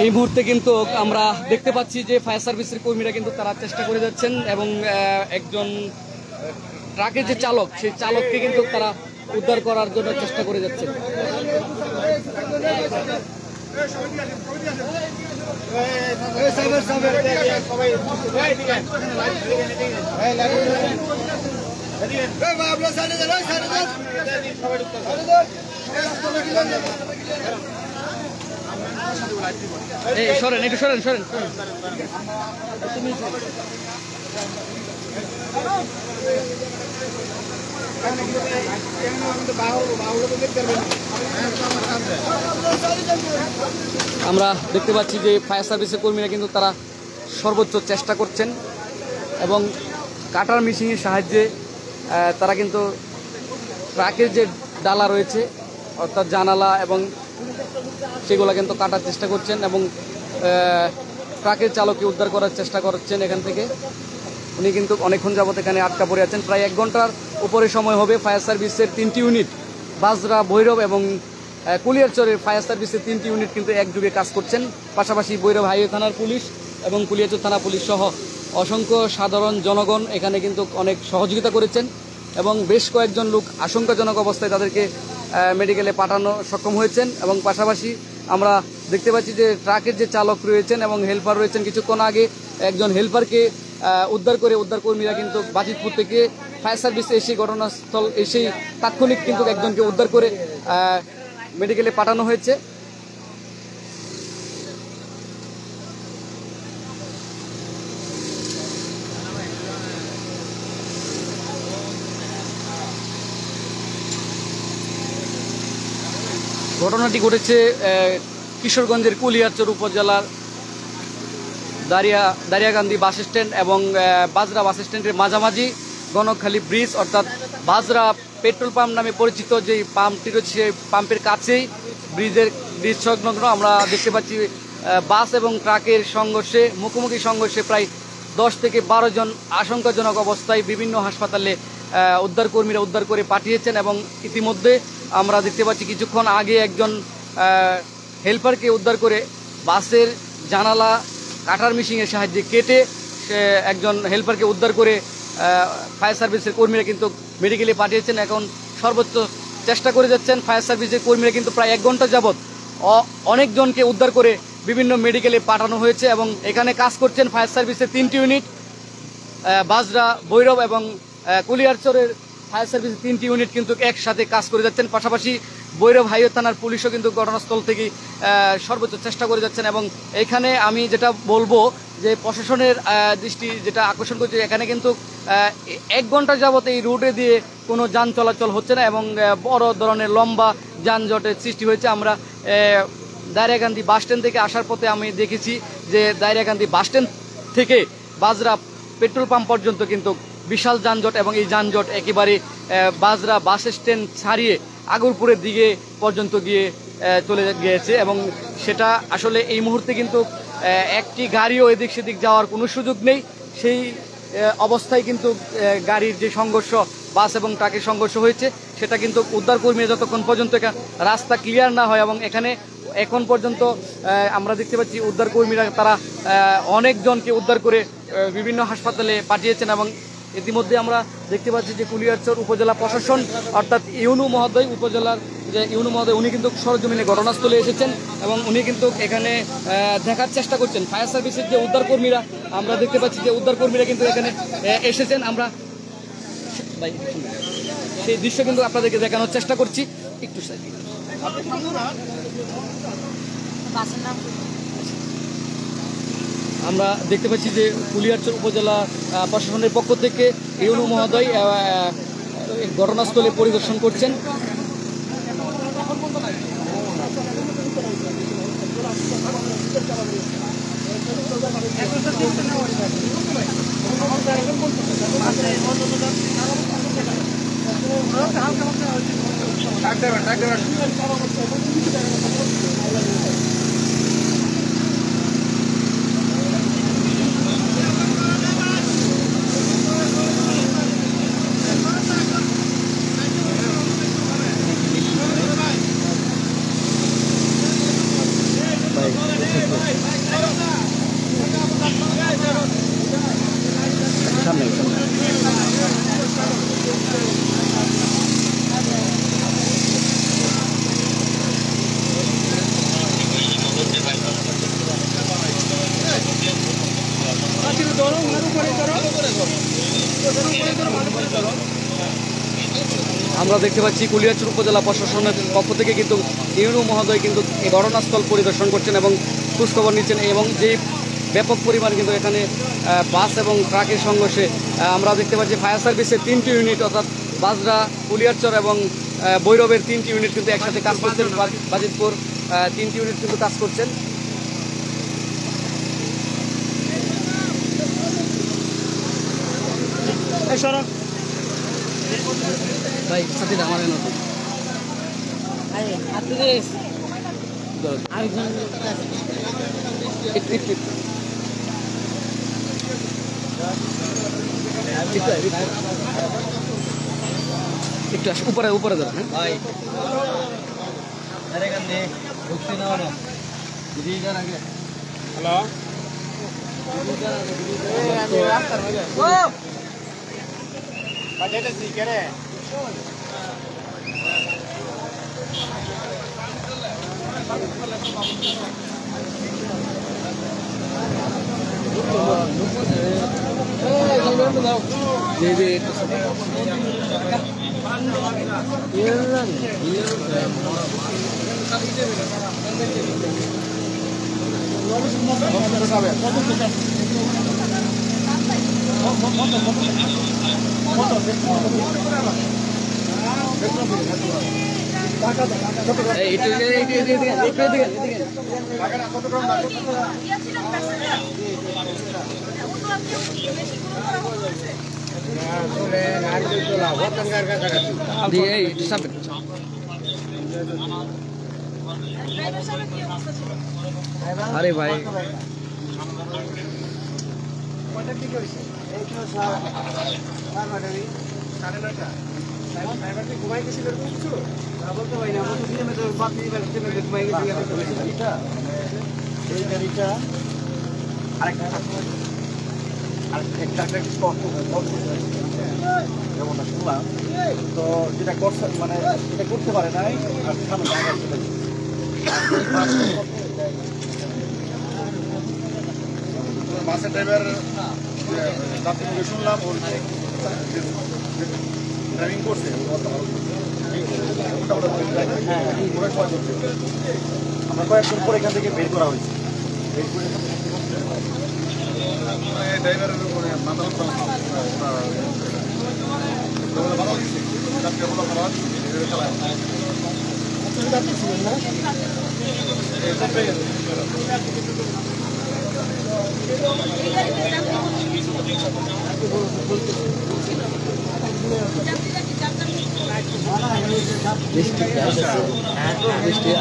এই মুহূর্তে কিন্তু আমরা দেখতে পাচ্ছি যে ফায়ার সার্ভিসের কর্মীরা কিন্তু তারা চেষ্টা করে যাচ্ছেন এবং একজন ট্রাকের যে চালক সেই চালককে কিন্তু তারা উদ্ধার করার জন্য চেষ্টা করে যাচ্ছেন। সরেন একটু সরেন। আমরা দেখতে পাচ্ছি যে ফায়ার সার্ভিসের কর্মীরা কিন্তু তারা সর্বোচ্চ চেষ্টা করছেন এবং কাটার মেশিনের সাহায্যে তারা কিন্তু ট্রাকের যে ডালা রয়েছে অর্থাৎ জানালা এবং সেগুলো কিন্তু কাটার চেষ্টা করছেন এবং ট্রাকের চালককে উদ্ধার করার চেষ্টা করছেন এখান থেকে। উনি কিন্তু অনেকক্ষণ যাবত এখানে আটকা পড়ে আছেন, প্রায় 1 ঘন্টার উপরে সময় হবে। ফায়ার সার্ভিসের 3টি ইউনিট বাজরা, ভৈরব এবং কুলিয়ারচরের ফায়ার সার্ভিসের 3টি ইউনিট কিন্তু একযোগে কাজ করছেন। পাশাপাশি ভৈরব হাইওয়ে থানার পুলিশ এবং কুলিয়ারচর থানা পুলিশ সহ অসংখ্য সাধারণ জনগণ এখানে কিন্তু অনেক সহযোগিতা করেছেন এবং বেশ কয়েকজন লোক আশঙ্কাজনক অবস্থায় তাদেরকে মেডিকেলে পাঠানো সক্ষম হয়েছেন। এবং পাশাপাশি আমরা দেখতে পাচ্ছি যে ট্রাকের যে চালক রয়েছেন এবং হেল্পার রয়েছেন, কিছুক্ষণ আগে একজন হেল্পারকে উদ্ধার করে উদ্ধারকর্মীরা কিন্তু বাজিতপুর থেকে ফায়ার সার্ভিস এসে ঘটনাস্থল এসেই তাৎক্ষণিক কিন্তু একজনকে উদ্ধার করে মেডিকেলে পাঠানো হয়েছে। ঘটনাটি ঘটেছে কিশোরগঞ্জের কুলিয়ারচর উপজেলার দারিয়াকান্দি বাস স্ট্যান্ড এবং বাজরা বাস স্ট্যান্ডের মাঝামাঝি গণকখালী ব্রিজ অর্থাৎ বাজরা পেট্রোল পাম্প নামে পরিচিত যে পাম্পটি রয়েছে সেই পাম্পের কাছেই ব্রিজ সংলগ্ন আমরা দেখতে পাচ্ছি বাস এবং ট্রাকের সংঘর্ষে মুখোমুখি সংঘর্ষে প্রায় 10 থেকে 12 জন আশঙ্কাজনক অবস্থায় বিভিন্ন হাসপাতালে উদ্ধারকর্মীরা উদ্ধার করে পাঠিয়েছেন এবং ইতিমধ্যে আমরা দেখতে পাচ্ছি কিছুক্ষণ আগে একজন হেল্পারকে উদ্ধার করে বাসের জানালা কাটার মেশিনের সাহায্যে কেটে সে একজন হেল্পারকে উদ্ধার করে ফায়ার সার্ভিসের কর্মীরা কিন্তু মেডিকেলে পাঠিয়েছেন। এখন সর্বোচ্চ চেষ্টা করে যাচ্ছেন ফায়ার সার্ভিসের কর্মীরা কিন্তু প্রায় 1 ঘন্টা যাবৎ অনেকজনকে উদ্ধার করে বিভিন্ন মেডিকেলে পাঠানো হয়েছে এবং এখানে কাজ করছেন ফায়ার সার্ভিসের 3টি ইউনিট বাজরা, ভৈরব এবং কুলিয়ারচরের ফায়ার সার্ভিসের 3টি ইউনিট কিন্তু একসাথে কাজ করে যাচ্ছেন। পাশাপাশি ভৈরব হাইওয়ে থানার পুলিশও কিন্তু ঘটনাস্থল থেকে সর্বোচ্চ চেষ্টা করে যাচ্ছেন এবং এখানে আমি যেটা বলবো যে প্রশাসনের দৃষ্টি যেটা আকর্ষণ করছে, এখানে কিন্তু 1 ঘন্টা যাবত এই রুটে দিয়ে কোনো যান চলাচল হচ্ছে না এবং বড় ধরনের লম্বা যানজটের সৃষ্টি হয়েছে। আমরা দারিয়াকান্দি বাস স্ট্যান্ড থেকে আসার পথে আমি দেখেছি যে দারিয়াকান্দি বাস স্ট্যান্ড থেকে বাজরা পেট্রোল পাম্প পর্যন্ত কিন্তু বিশাল যানজট এবং এই যানজট একেবারে বাজরা বাস স্ট্যান্ড ছাড়িয়ে আগরপুরের দিকে পর্যন্ত গিয়ে চলে গিয়েছে এবং সেটা আসলে এই মুহূর্তে কিন্তু একটি গাড়িও এদিক সেদিক যাওয়ার কোনো সুযোগ নেই। সেই অবস্থায় কিন্তু গাড়ির যে সংঘর্ষ, বাস এবং ট্রাকের সংঘর্ষ হয়েছে, সেটা কিন্তু উদ্ধারকর্মীরা যতক্ষণ পর্যন্ত রাস্তা ক্লিয়ার না হয় এবং এখানে এখন পর্যন্ত আমরা দেখতে পাচ্ছি উদ্ধারকর্মীরা তারা অনেকজনকে উদ্ধার করে বিভিন্ন হাসপাতালে পাঠিয়েছেন এবং ইতিমধ্যে আমরা দেখতে পাচ্ছি যে কুলিয়ারচর উপজেলা প্রশাসন অর্থাৎ ইউনু মহোদয়, উপজেলার যে ইউনু মহোদয়, উনি কিন্তু সরজমিনে ঘটনাস্থলে এসেছেন এবং উনি কিন্তু এখানে দেখার চেষ্টা করছেন ফায়ার সার্ভিসের যে উদ্ধারকর্মীরা, আমরা দেখতে পাচ্ছি যে উদ্ধারকর্মীরা কিন্তু এখানে এসেছেন। আমরা সেই দৃশ্য কিন্তু আপনাদেরকে দেখানোর চেষ্টা করছি। একটু আমরা দেখতে পাচ্ছি যে কুলিয়ারচর উপজেলা প্রশাসনের পক্ষ থেকে ইউনু মহোদয় ঘটনাস্থলে পরিদর্শন করছেন। আমরা দেখতে পাচ্ছি কুলিয়ারচর উপজেলা প্রশাসনের পক্ষ থেকে কিন্তু ইউনু মহোদয় কিন্তু এই ঘটনাস্থল পরিদর্শন করছেন এবং খোঁজখবর নিচ্ছেন এবং যে ব্যাপক পরিমাণ কিন্তু এখানে বাস এবং ট্রাকের সংঘর্ষে আমরা দেখতে পাচ্ছি ফায়ার সার্ভিসের 3টি ইউনিট অর্থাৎ বাজরা, কুলিয়ারচর এবং ভৈরবের 3টি ইউনিট কিন্তু একসাথে কাজ করছেন। বাজিতপুর 3টি ইউনিট কিন্তু কাজ করছেন। ভাই সাথে আমার একটু উপরে উপরে ধরো। ভাই আরে ভাই তো যেটা করছে মানে এটা করতে পারে নাই আর সামনে বাসের ড্রাইভার যাত্রী মুখে শুনলাম ওর ড্রাইভিং করছে আমরা কয়েকজন পরে এখান থেকে বের করা হয়েছে। ড্রাইভারের উপরে মাথা ভালো মিষ্টি মিষ্টি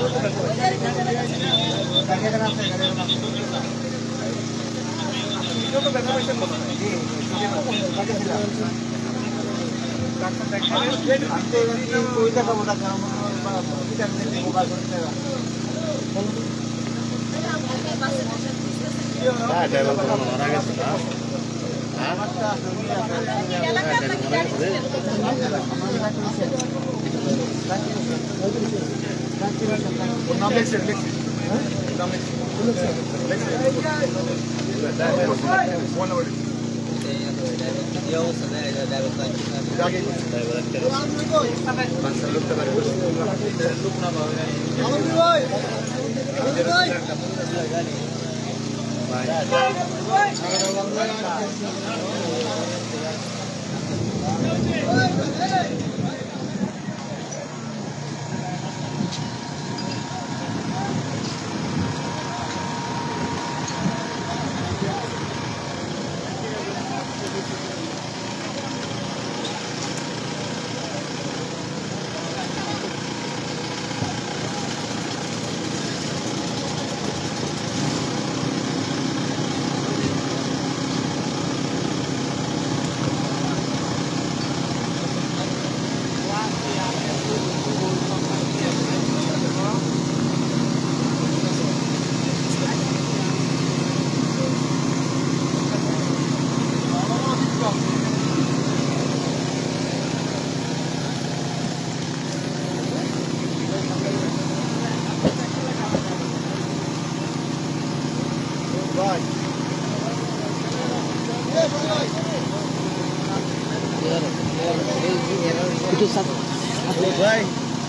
itu satu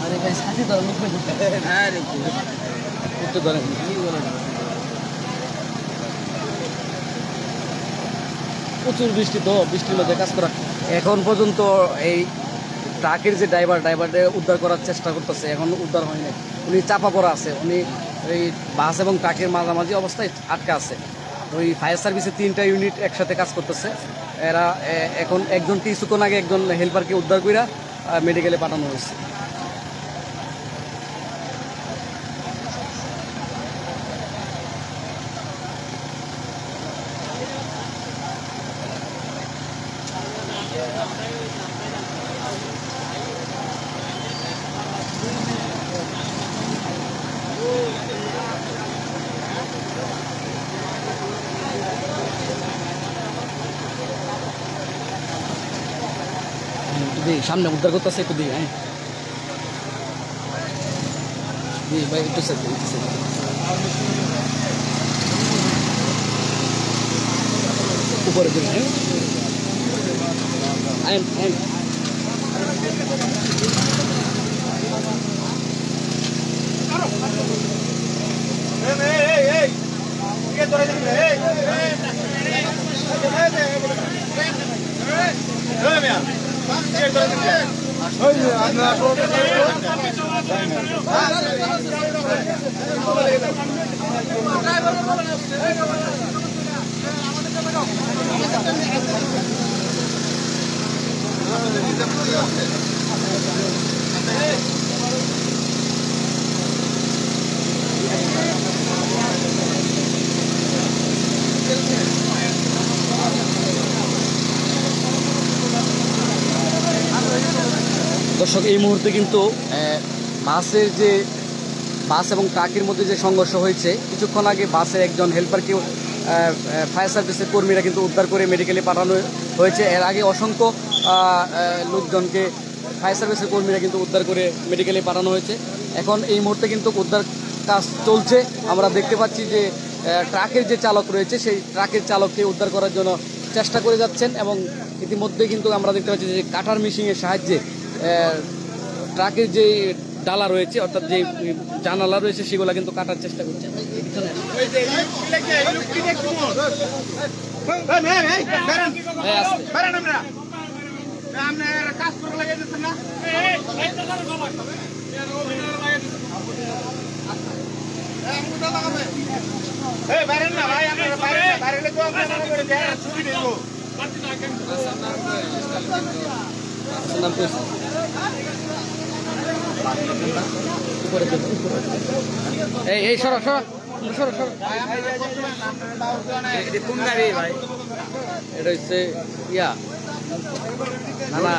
ada kayak satu dalam lupa itu barang প্রচুর বৃষ্টি তো বৃষ্টির মধ্যে কাজ করা এখন পর্যন্ত এই ট্রাকের যে ড্রাইভারকে উদ্ধার করার চেষ্টা করতেছে এখন উদ্ধার হয়নি উনি চাপা পড়া আছে উনি এই বাস এবং ট্রাকের মাঝামাঝি অবস্থায় আটকা আছে ওই ফায়ার সার্ভিসের 3টা ইউনিট একসাথে কাজ করতেছে এরা এখন একজন কিছুক্ষণ আগে একজন হেল্পারকে উদ্ধার করে মেডিকেলে পাঠানো হয়েছে সামনে উদ্ধার করতেছে একটু দিই হ্যাঁ ভাই একটু উপরে দিন হ্যাঁ দর্শক এই মুহূর্তে কিন্তু বাস এবং ট্রাকের মধ্যে যে সংঘর্ষ হয়েছে কিছুক্ষণ আগে বাসের একজন হেল্পারকে ফায়ার সার্ভিসের কর্মীরা কিন্তু উদ্ধার করে মেডিকেলে পাঠানো হয়েছে এর আগে অসংখ্য লোকজনকে ফায়ার সার্ভিসের কর্মীরা কিন্তু উদ্ধার করে মেডিকেলে পাঠানো হয়েছে এখন এই মুহূর্তে কিন্তু উদ্ধার কাজ চলছে আমরা দেখতে পাচ্ছি যে ট্রাকের যে চালক রয়েছে সেই ট্রাকের চালককে উদ্ধার করার জন্য চেষ্টা করে যাচ্ছেন এবং ইতিমধ্যে কিন্তু আমরা দেখতে পাচ্ছি যে কাটার মেশিনের সাহায্যে ট্রাকের যে ডালা রয়েছে অর্থাৎ যে জানালা রয়েছে সেগুলো কিন্তু কাটার চেষ্টা করছে নাম এই সরো সরো সরো সরো। কোন গাড়ি ভাই? এটা হচ্ছে ইয়া না না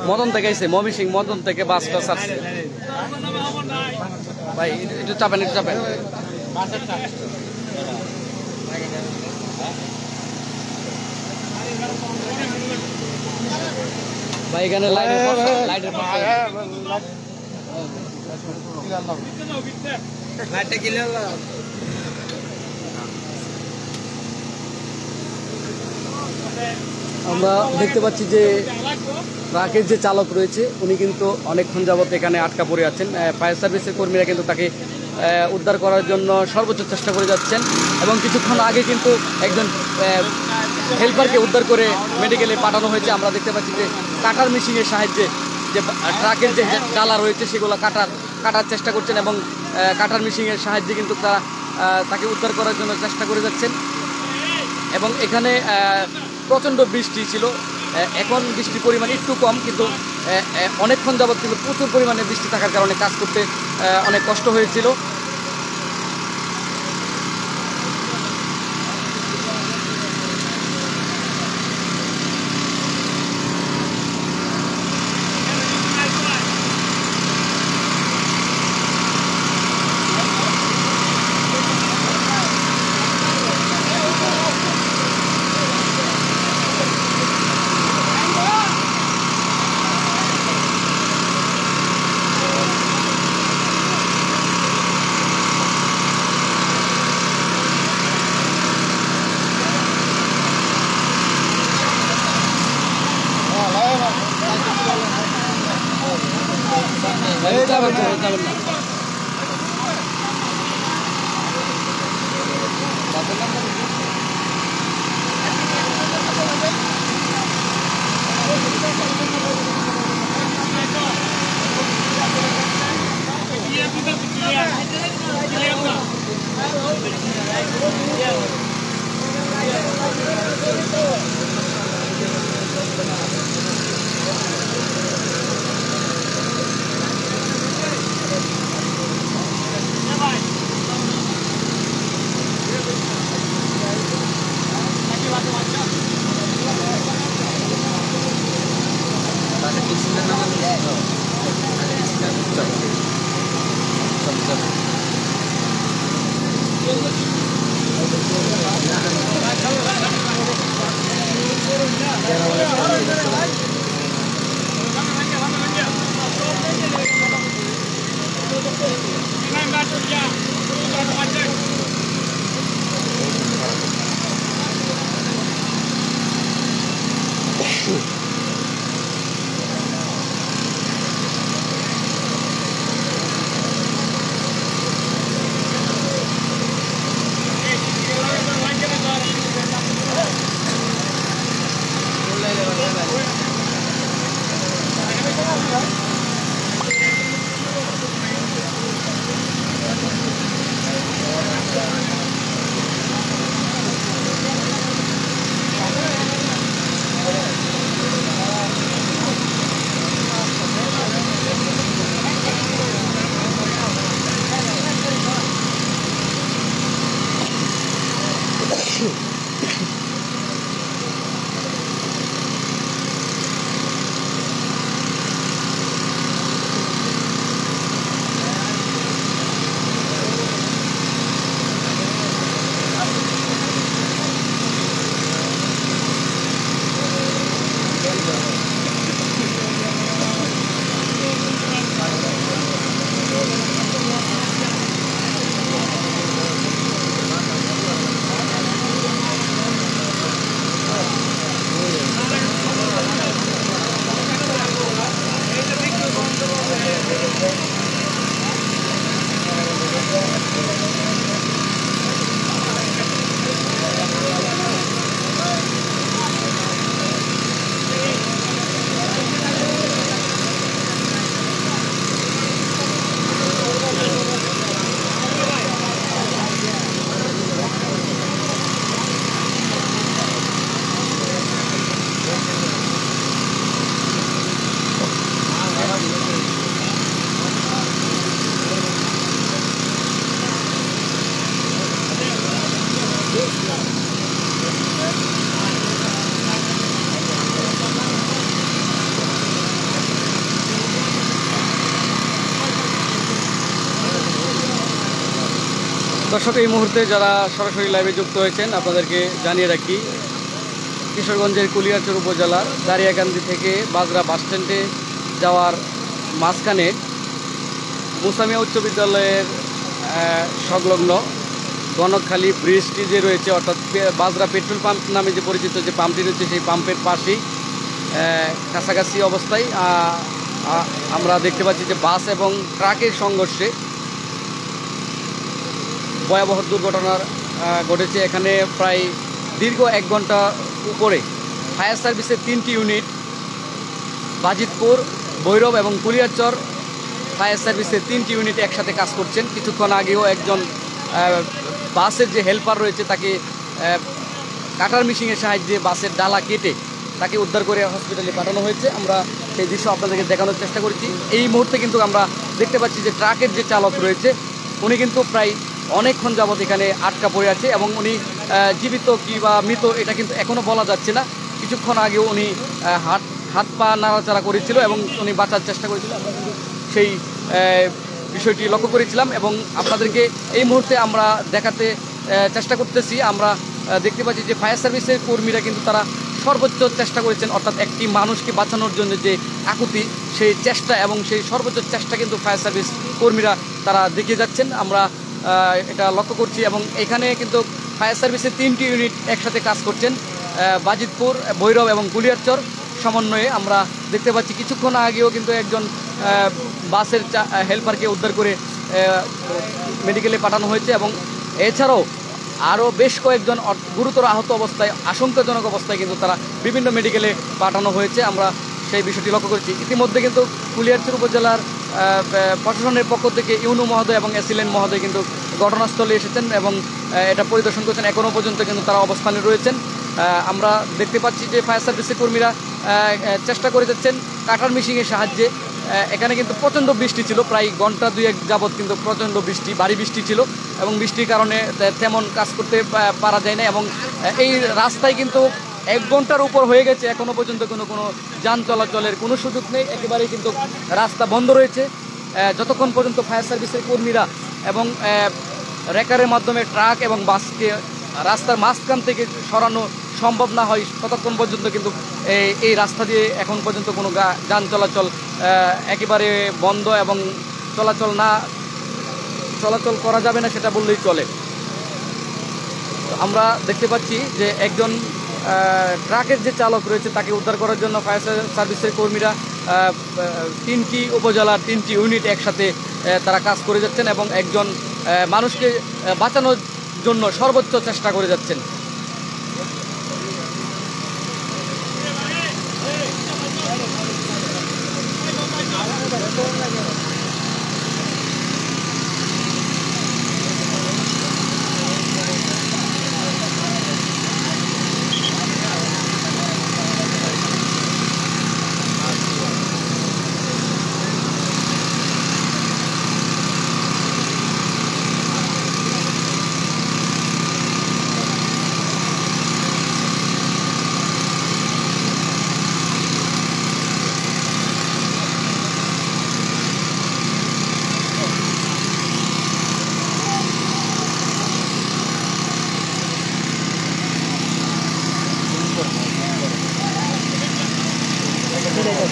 মদন থেকে আইছে, মমি সিং মদন থেকে বাসটা ছাড়ছে। ভাই একটু চাপেন, একটু চাপেন। ভাই এখানে লাইটের আমরা দেখতে পাচ্ছি যে ট্রাকের যে চালক রয়েছে উনি কিন্তু অনেকক্ষণ যাবত এখানে আটকা পড়ে আছেন। ফায়ার সার্ভিসের কর্মীরা কিন্তু তাকে উদ্ধার করার জন্য সর্বোচ্চ চেষ্টা করে যাচ্ছেন এবং কিছুক্ষণ আগে কিন্তু একজন হেল্পারকে উদ্ধার করে মেডিকেলে পাঠানো হয়েছে। আমরা দেখতে পাচ্ছি যে কাটার মেশিনের সাহায্যে যে ট্রাকের যে ডালা রয়েছে সেগুলো কাটার চেষ্টা করছেন এবং কাটার মেশিনের সাহায্যে কিন্তু তাকে উদ্ধার করার জন্য চেষ্টা করে যাচ্ছেন। এবং এখানে প্রচণ্ড বৃষ্টি ছিল, এখন বৃষ্টির পরিমাণ একটু কম, কিন্তু অনেকক্ষণ যাবৎ কিন্তু প্রচুর পরিমাণে বৃষ্টি থাকার কারণে কাজ করতে অনেক কষ্ট হয়েছিল। দর্শক, এই মুহূর্তে যারা সরাসরি লাইভে যুক্ত হয়েছেন আপনাদেরকে জানিয়ে রাখি, কিশোরগঞ্জের কুলিয়ারচর উপজেলার দারিয়াকান্দি থেকে বাজরা বাসস্ট্যান্ডে যাওয়ার মাঝখানে মুসামিয়া উচ্চ বিদ্যালয়ের সংলগ্ন গণকখালী ব্রিজটি যে রয়েছে, অর্থাৎ বাজরা পেট্রোল পাম্প নামে যে পরিচিত যে পাম্পটি রয়েছে, সেই পাম্পের পাশেই কাছাকাছি অবস্থায় আমরা দেখতে পাচ্ছি যে বাস এবং ট্রাকের সংঘর্ষে ভয়াবহ দুর্ঘটনার ঘটেছে। এখানে প্রায় দীর্ঘ 1 ঘন্টা উপরে ফায়ার সার্ভিসের 3টি ইউনিট, বাজিতপুর, ভৈরব এবং কুলিয়ারচর ফায়ার সার্ভিসের 3টি ইউনিট একসাথে কাজ করছেন। কিছুক্ষণ আগেও একজন বাসের যে হেল্পার রয়েছে তাকে কাটার মেশিনের সাহায্যে বাসের ডালা কেটে তাকে উদ্ধার করে হসপিটালে পাঠানো হয়েছে। আমরা সেই দৃশ্য আপনাদেরকে দেখানোর চেষ্টা করেছি। এই মুহূর্তে কিন্তু আমরা দেখতে পাচ্ছি যে ট্রাকের যে চালক রয়েছে উনি কিন্তু প্রায় অনেকক্ষণ যাবৎ এখানে আটকা পড়ে আছে এবং উনি জীবিত কি বা মৃত এটা কিন্তু এখনও বলা যাচ্ছে না। কিছুক্ষণ আগেও উনি হাত পা নাড়াচাড়া করেছিল এবং উনি বাঁচার চেষ্টা করেছিল। আমরা কিন্তু সেই বিষয়টি লক্ষ্য করেছিলাম এবং আপনাদেরকে এই মুহূর্তে আমরা দেখাতে চেষ্টা করতেছি। আমরা দেখতে পাচ্ছি যে ফায়ার সার্ভিসের কর্মীরা কিন্তু তারা সর্বোচ্চ চেষ্টা করেছেন, অর্থাৎ একটি মানুষকে বাঁচানোর জন্য যে আকুতি, সেই চেষ্টা এবং সেই সর্বোচ্চ চেষ্টা কিন্তু ফায়ার সার্ভিস কর্মীরা তারা দেখিয়ে যাচ্ছেন। আমরা এটা লক্ষ্য করছি এবং এখানে কিন্তু ফায়ার সার্ভিসের 3টি ইউনিট একসাথে কাজ করছেন, বাজিতপুর, ভৈরব এবং কুলিয়ারচর সমন্বয়ে। আমরা দেখতে পাচ্ছি কিছুক্ষণ আগেও কিন্তু একজন বাসের হেল্পারকে উদ্ধার করে মেডিকেলে পাঠানো হয়েছে এবং এছাড়াও আরও বেশ কয়েকজন গুরুতর আহত অবস্থায়, আশঙ্কাজনক অবস্থায় কিন্তু তারা বিভিন্ন মেডিকেলে পাঠানো হয়েছে। আমরা সেই বিষয়টি লক্ষ্য করছি। ইতিমধ্যে কিন্তু কুলিয়ারচর উপজেলার প্রশাসনের পক্ষ থেকে ইউনু মহোদয় এবং এসিলেন মহোদয় কিন্তু ঘটনাস্থলে এসেছেন এবং এটা পরিদর্শন করছেন। এখনও পর্যন্ত কিন্তু তারা অবস্থানে রয়েছেন। আমরা দেখতে পাচ্ছি যে ফায়ার সার্ভিসের কর্মীরা চেষ্টা করে যাচ্ছেন কাটার মেশিনের সাহায্যে। এখানে কিন্তু প্রচণ্ড বৃষ্টি ছিল, প্রায় ঘন্টা 2-1 যাবৎ কিন্তু প্রচণ্ড বৃষ্টি, ভারী বৃষ্টি ছিল এবং বৃষ্টির কারণে তেমন কাজ করতে পারা যায় না এবং এই রাস্তায় কিন্তু 1 ঘন্টার উপর হয়ে গেছে, এখনও পর্যন্ত কোনো যান চলাচলের কোনো সুযোগ নেই। একেবারেই কিন্তু রাস্তা বন্ধ রয়েছে। যতক্ষণ পর্যন্ত ফায়ার সার্ভিসের কর্মীরা এবং রেকারের মাধ্যমে ট্রাক এবং বাসকে রাস্তার মাঝখান থেকে সরানো সম্ভব না হয় ততক্ষণ পর্যন্ত কিন্তু এই রাস্তা দিয়ে এখন পর্যন্ত কোনো যান চলাচল একেবারে বন্ধ এবং চলাচল করা যাবে না সেটা বললেই চলে। আমরা দেখতে পাচ্ছি যে একজন ট্রাকের যে চালক রয়েছে তাকে উদ্ধার করার জন্য ফায়ার সার্ভিসের কর্মীরা 3টি উপজেলার 3টি ইউনিট একসাথে তারা কাজ করে যাচ্ছেন এবং একজন মানুষকে বাঁচানোর জন্য সর্বোচ্চ চেষ্টা করে যাচ্ছেন।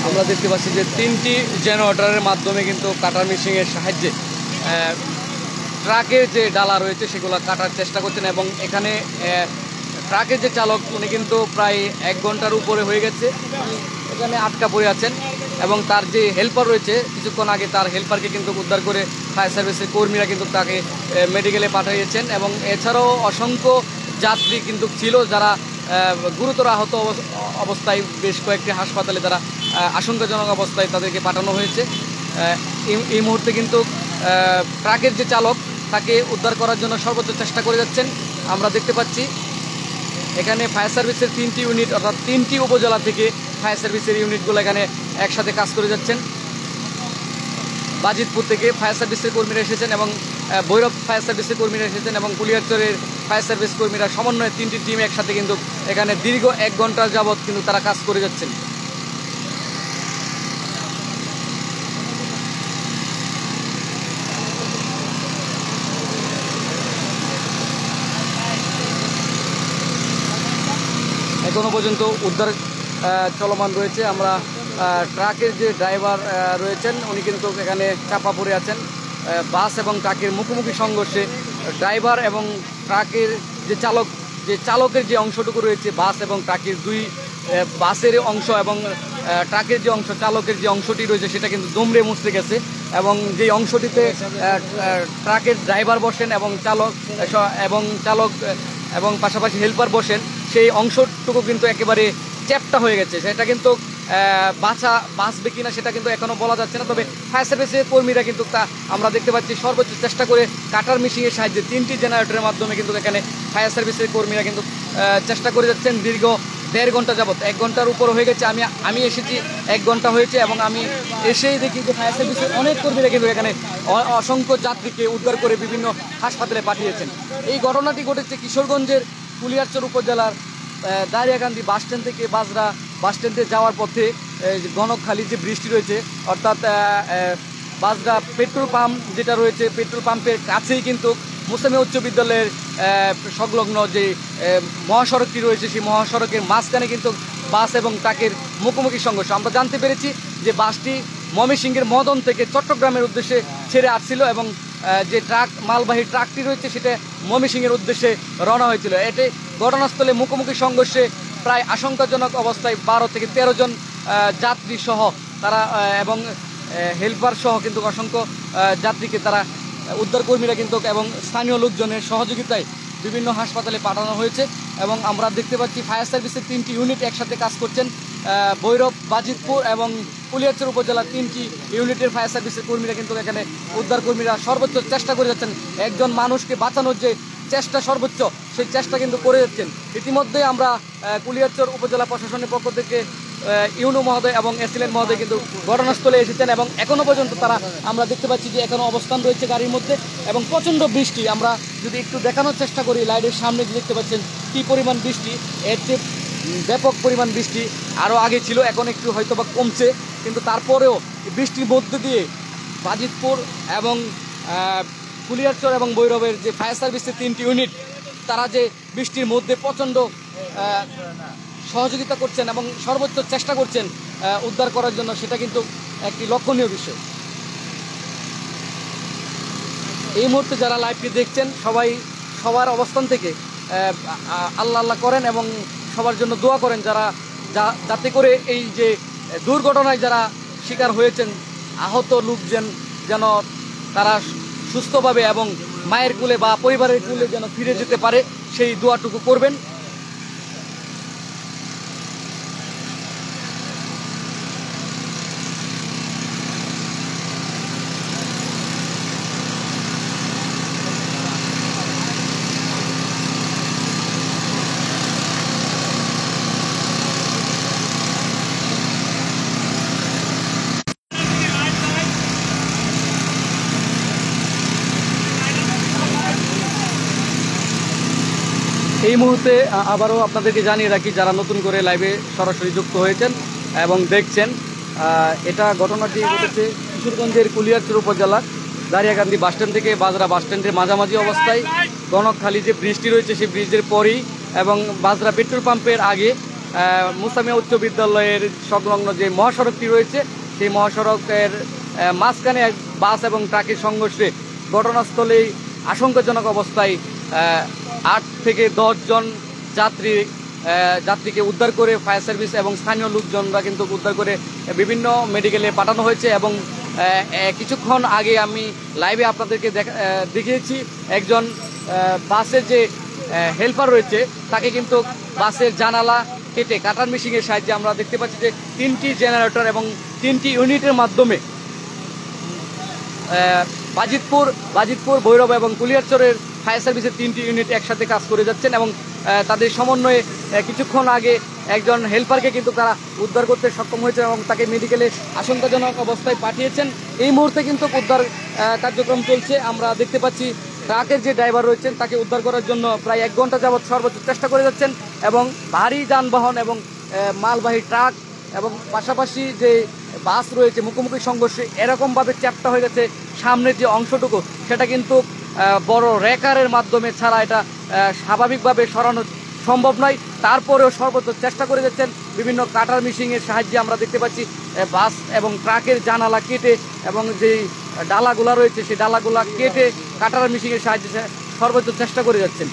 আমরা দেখতে পাচ্ছি যে 3টি জেনারেটরের মাধ্যমে কিন্তু কাটার মেশিনের সাহায্যে ট্রাকের যে ডালা রয়েছে সেগুলো কাটার চেষ্টা করছেন এবং এখানে ট্রাকের যে চালক উনি কিন্তু প্রায় 1 ঘন্টার উপরে হয়ে গেছে, এখানে আটকা পড়ে আছেন এবং তার যে হেল্পার রয়েছে কিছুক্ষণ আগে তার হেল্পারকে কিন্তু উদ্ধার করে ফায়ার সার্ভিসের কর্মীরা কিন্তু তাকে মেডিকেলে পাঠিয়েছেন এবং এছাড়াও অসংখ্য যাত্রী কিন্তু ছিল যারা গুরুতর আহত অবস্থায় বেশ কয়েকটি হাসপাতালে তারা আশঙ্কাজনক অবস্থায় তাদেরকে পাঠানো হয়েছে। এই মুহূর্তে কিন্তু ট্রাকের যে চালক তাকে উদ্ধার করার জন্য সর্বোচ্চ চেষ্টা করে যাচ্ছেন। আমরা দেখতে পাচ্ছি এখানে ফায়ার সার্ভিসের 3টি ইউনিট, অর্থাৎ 3টি উপজেলা থেকে ফায়ার সার্ভিসের ইউনিটগুলো এখানে একসাথে কাজ করে যাচ্ছেন। বাজিতপুর থেকে ফায়ার সার্ভিসের কর্মীরা এসেছেন এবং ভৈরব ফায়ার সার্ভিসের কর্মীরা এসেছেন এবং কুলিয়ারচরের ফায়ার সার্ভিস কর্মীরা সমন্বয়ে 3টি টিম একসাথে কিন্তু এখানে দীর্ঘ 1 ঘন্টা যাবৎ কিন্তু তারা কাজ করে যাচ্ছেন। এখনও পর্যন্ত উদ্ধার চলমান রয়েছে। আমরা ট্রাকের যে ড্রাইভার রয়েছেন উনি কিন্তু এখানে চাপা পড়ে আছেন। বাস এবং ট্রাকের মুখোমুখি সংঘর্ষে ড্রাইভার এবং ট্রাকের যে চালকের যে অংশটুকু রয়েছে, বাস এবং ট্রাকের বাসের অংশ এবং ট্রাকের যে অংশ, চালকের যে অংশটি রয়েছে সেটা কিন্তু দুমড়ে মুচড়ে গেছে। এবং যে অংশটিতে ট্রাকের ড্রাইভার বসেন এবং চালক এবং পাশাপাশি হেল্পার বসেন, সেই অংশটুকু কিন্তু একেবারে চ্যাপ্টা হয়ে গেছে। সেটা কিন্তু বাঁচবে কিনা সেটা কিন্তু এখনও বলা যাচ্ছে না। তবে ফায়ার সার্ভিসের কর্মীরা কিন্তু আমরা দেখতে পাচ্ছি সর্বোচ্চ চেষ্টা করে কাটার মেশিনের সাহায্যে 3টি জেনারেটরের মাধ্যমে কিন্তু এখানে ফায়ার সার্ভিসের কর্মীরা কিন্তু চেষ্টা করে যাচ্ছেন দীর্ঘ 1.5 ঘন্টা যাবত। 1 ঘন্টার উপর হয়ে গেছে। আমি এসেছি 1 ঘন্টা হয়েছে এবং আমি এসেই দেখি যে ফায়ার সার্ভিসের অনেক কর্মীরা কিন্তু এখানে অসংখ্য যাত্রীকে উদ্ধার করে বিভিন্ন হাসপাতালে পাঠিয়েছেন। এই ঘটনাটি ঘটেছে কিশোরগঞ্জের কুলিয়ারচর উপজেলার দারিয়াকান্দি বাসস্ট্যান্ড থেকে বাজরা বাসস্ট্যান্ডে যাওয়ার পথে গণকখালি যে বৃষ্টি রয়েছে, অর্থাৎ বাজরা পেট্রোল পাম্প যেটা রয়েছে, পেট্রোল পাম্পের কাছেই কিন্তু মুসলিমিয়া উচ্চ বিদ্যালয়ের সংলগ্ন যে মহাসড়কটি রয়েছে, সেই মহাসড়কের মাঝখানে কিন্তু বাস এবং ট্রাকের মুখোমুখি সংঘর্ষ। আমরা জানতে পেরেছি যে বাসটি ময়মনসিংহের মদন থেকে চট্টগ্রামের উদ্দেশ্যে ছেড়ে আসছিল এবং যে মালবাহী ট্রাকটি রয়েছে সেটা ময়মনসিংহের উদ্দেশ্যে রওনা হয়েছিল। এতে ঘটনাস্থলে মুখোমুখি সংঘর্ষে প্রায় আশঙ্কাজনক অবস্থায় 12 থেকে 13 জন যাত্রী সহ তারা এবং হেল্পার সহ কিন্তু অসংখ্য যাত্রীকে তারা উদ্ধারকর্মীরা কিন্তু এবং স্থানীয় লোকজনের সহযোগিতায় বিভিন্ন হাসপাতালে পাঠানো হয়েছে। এবং আমরা দেখতে পাচ্ছি ফায়ার সার্ভিসের 3টি ইউনিট একসাথে কাজ করছেন। ভৈরব, বাজিতপুর এবং কুলিয়ারচর উপজেলার 3টি ইউনিটের ফায়ার সার্ভিসের কর্মীরা কিন্তু এখানে উদ্ধারকর্মীরা সর্বোচ্চ চেষ্টা করে যাচ্ছেন। একজন মানুষকে বাঁচানোর যে চেষ্টা সর্বোচ্চ, সেই চেষ্টা কিন্তু করে যাচ্ছেন। ইতিমধ্যে আমরা কুলিয়ারচর উপজেলা প্রশাসনের পক্ষ থেকে ইউনো মহোদয় এবং এসিলেন মহোদয় কিন্তু ঘটনাস্থলে এসেছেন এবং এখনও পর্যন্ত আমরা দেখতে পাচ্ছি যে এখনও অবস্থান রয়েছে গাড়ির মধ্যে এবং প্রচণ্ড বৃষ্টি। আমরা যদি একটু দেখানোর চেষ্টা করি, লাইটের সামনে দেখতে পাচ্ছেন কী পরিমাণ বৃষ্টি। এর চেয়ে ব্যাপক পরিমাণ বৃষ্টি আরও আগে ছিল, এখন একটু হয়তো বা কমছে, কিন্তু তারপরেও বৃষ্টির মধ্যে দিয়ে বাজিতপুর এবং কুলিয়ারচর এবং ভৈরবের যে ফায়ার সার্ভিসের 3টি ইউনিট তারা যে বৃষ্টির মধ্যে প্রচণ্ড সহযোগিতা করছেন এবং সর্বোচ্চ চেষ্টা করছেন উদ্ধার করার জন্য, সেটা কিন্তু একটি লক্ষণীয় বিষয়। এই মুহূর্তে যারা লাইভটি দেখছেন সবার অবস্থান থেকে আল্লাহ করেন এবং সবার জন্য দোয়া করেন, যাতে করে এই যে দুর্ঘটনায় যারা শিকার হয়েছেন, আহত লোকজন যেন তারা সুস্থভাবে এবং মায়ের কোলে বা পরিবারের কোলে যেন ফিরে যেতে পারে, সেই দোয়াটুকু করবেন। এই মুহূর্তে আবারও আপনাদেরকে জানিয়ে রাখি, যারা নতুন করে লাইভে সরাসরি যুক্ত হয়েছেন এবং দেখছেন, এটা ঘটনাটি ঘটেছে কিশোরগঞ্জের কুলিয়ারচর উপজেলার দারিয়াকান্দি বাসস্ট্যান্ড থেকে বাজরা বাসস্ট্যান্ডের মাঝামাঝি অবস্থায় গণকখালি যে ব্রিজটি রয়েছে সেই ব্রিজের পরেই এবং বাজরা পেট্রোল পাম্পের আগে মুসলিমিয়া উচ্চ বিদ্যালয়ের সংলগ্ন যে মহাসড়কটি রয়েছে, সেই মহাসড়কের মাঝখানে বাস এবং ট্রাকের সংঘর্ষে ঘটনাস্থলেই আশঙ্কাজনক অবস্থায় 8 থেকে 10 জন যাত্রীকে উদ্ধার করে ফায়ার সার্ভিস এবং স্থানীয় লোকজনরা কিন্তু উদ্ধার করে বিভিন্ন মেডিকেলে পাঠানো হয়েছে। এবং কিছুক্ষণ আগে আমি লাইভে আপনাদেরকে দেখিয়েছি একজন বাসের যে হেল্পার রয়েছে তাকে কিন্তু বাসের জানালা কেটে কাটার মেশিনের সাহায্যে আমরা দেখতে পাচ্ছি যে 3টি জেনারেটর এবং 3টি ইউনিটের মাধ্যমে বাজিতপুর, ভৈরব এবং কুলিয়ারচরের ফায়ার সার্ভিসের 3টি ইউনিট একসাথে কাজ করে যাচ্ছেন এবং তাদের সমন্বয়ে কিছুক্ষণ আগে একজন হেল্পারকে কিন্তু তারা উদ্ধার করতে সক্ষম হয়েছে এবং তাকে মেডিকেলে আশঙ্কাজনক অবস্থায় পাঠিয়েছেন। এই মুহূর্তে কিন্তু উদ্ধার কার্যক্রম চলছে। আমরা দেখতে পাচ্ছি ট্রাকের যে ড্রাইভার রয়েছেন তাকে উদ্ধার করার জন্য প্রায় 1 ঘন্টা যাবৎ সর্বোচ্চ চেষ্টা করে যাচ্ছেন এবং ভারী যানবাহন এবং মালবাহী ট্রাক এবং পাশাপাশি যে বাস রয়েছে মুখোমুখি সংঘর্ষে এরকমভাবে চ্যাপ্টা হয়ে গেছে। সামনের যে অংশটুকু সেটা কিন্তু বড় রেকারের মাধ্যমে ছাড়া এটা স্বাভাবিকভাবে সরানো সম্ভব নয়, তারপরেও সর্বোচ্চ চেষ্টা করে যাচ্ছেন। বিভিন্ন কাটার মেশিনের সাহায্যে আমরা দেখতে পাচ্ছি বাস এবং ট্রাকের জানালা কেটে এবং যে ডালাগুলা রয়েছে সেই ডালাগুলা কেটে কাটার মেশিনের সাহায্যে সর্বোচ্চ চেষ্টা করে যাচ্ছেন।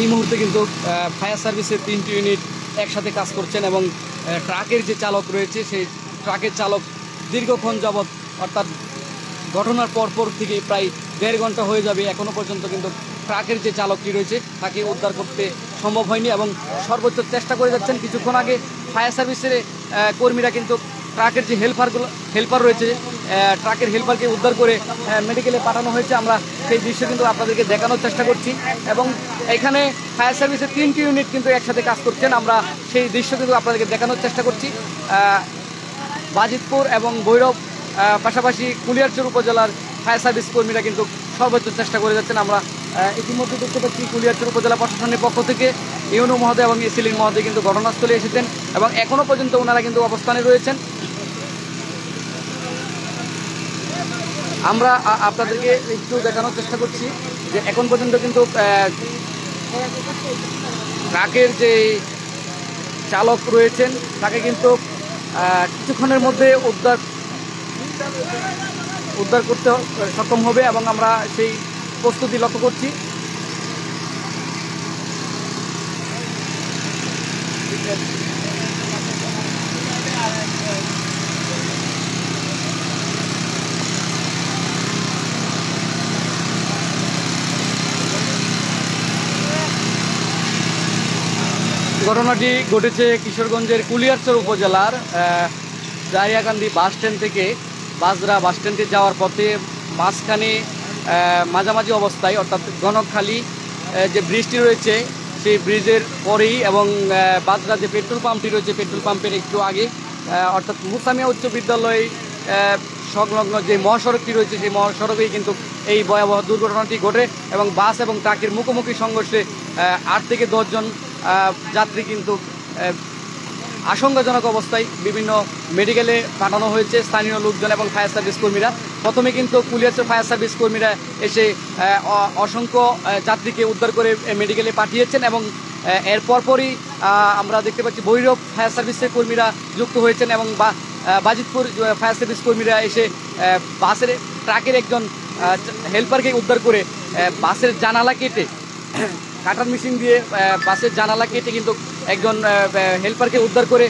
এই মুহূর্তে কিন্তু ফায়ার সার্ভিসের 3টি ইউনিট একসাথে কাজ করছেন এবং ট্রাকের যে চালক রয়েছে সেই ট্রাকের চালক দীর্ঘক্ষণ যাবৎ অর্থাৎ ঘটনার পরপর থেকে প্রায় 1.5 ঘন্টা হয়ে যাবে, এখনও পর্যন্ত কিন্তু ট্রাকের যে চালকটি রয়েছে তাকে উদ্ধার করতে সম্ভব হয়নি এবং সর্বোচ্চ চেষ্টা করে যাচ্ছেন। কিছুক্ষণ আগে ফায়ার সার্ভিসের কর্মীরা কিন্তু ট্রাকের যে হেল্পার রয়েছে ট্রাকের হেল্পারকে উদ্ধার করে মেডিকেলে পাঠানো হয়েছে। আমরা সেই দৃশ্য কিন্তু আপনাদেরকে দেখানোর চেষ্টা করছি এবং এখানে ফায়ার সার্ভিসের 3টি ইউনিট কিন্তু একসাথে কাজ করছেন। আমরা সেই দৃশ্য কিন্তু আপনাদেরকে দেখানোর চেষ্টা করছি। বাজিতপুর এবং ভৈরব পাশাপাশি কুলিয়ারচর উপজেলার ফায়ার সার্ভিস কর্মীরা কিন্তু সর্বোচ্চ চেষ্টা করে যাচ্ছেন। আমরা ইতিমধ্যে দেখতে পাচ্ছি কুলিয়ারচর উপজেলা প্রশাসনের পক্ষ থেকে ইউনো মহোদয় এবং এসিলিন মহোদয় কিন্তু ঘটনাস্থলে এসেছেন এবং এখনও পর্যন্ত ওনারা কিন্তু অবস্থানে রয়েছেন। আমরা আপনাদেরকে একটু দেখানোর চেষ্টা করছি যে এখন পর্যন্ত কিন্তু ট্রাকের যে চালক রয়েছেন তাকে কিন্তু কিছুক্ষণের মধ্যে উদ্ধার করতে সক্ষম হবে এবং আমরা সেই প্রস্তুতি লক্ষ্য করছি। ঘটনাটি ঘটেছে কিশোরগঞ্জের কুলিয়ারচর উপজেলার দারিয়াকান্দি বাস স্ট্যান্ড থেকে বাজরা বাস স্ট্যান্ডে যাওয়ার পথে মাঝখানে মাঝামাঝি অবস্থায় অর্থাৎ গণকখালী যে ব্রিজটি রয়েছে সেই ব্রিজের পরেই এবং বাজরা যে পেট্রোল পাম্পটি রয়েছে পেট্রোল পাম্পের একটু আগে অর্থাৎ মুসামিয়া উচ্চ বিদ্যালয় সংলগ্ন যে মহাসড়কটি রয়েছে সেই মহাসড়কেই কিন্তু এই ভয়াবহ দুর্ঘটনাটি ঘটে এবং বাস এবং ট্রাকের মুখোমুখি সংঘর্ষে 8 থেকে 10 জন যাত্রী কিন্তু আশঙ্কাজনক অবস্থায় বিভিন্ন মেডিকেলে পাঠানো হয়েছে স্থানীয় লোকজন এবং ফায়ার সার্ভিস কর্মীরা। প্রথমে কিন্তু কুলিয়ারচর ফায়ার সার্ভিস কর্মীরা এসে অসংখ্য যাত্রীকে উদ্ধার করে মেডিকেলে পাঠিয়েছেন এবং এর পরপরই আমরা দেখতে পাচ্ছি ভৈরব ফায়ার সার্ভিসের কর্মীরা যুক্ত হয়েছেন এবং বাজিতপুর ফায়ার সার্ভিস কর্মীরা এসে বাসের ট্রাকের একজন হেল্পারকে উদ্ধার করে বাসের জানালা কেটে কাটার মেশিন দিয়ে বাসের জানালা কেটে কিন্তু একজন হেল্পারকে উদ্ধার করে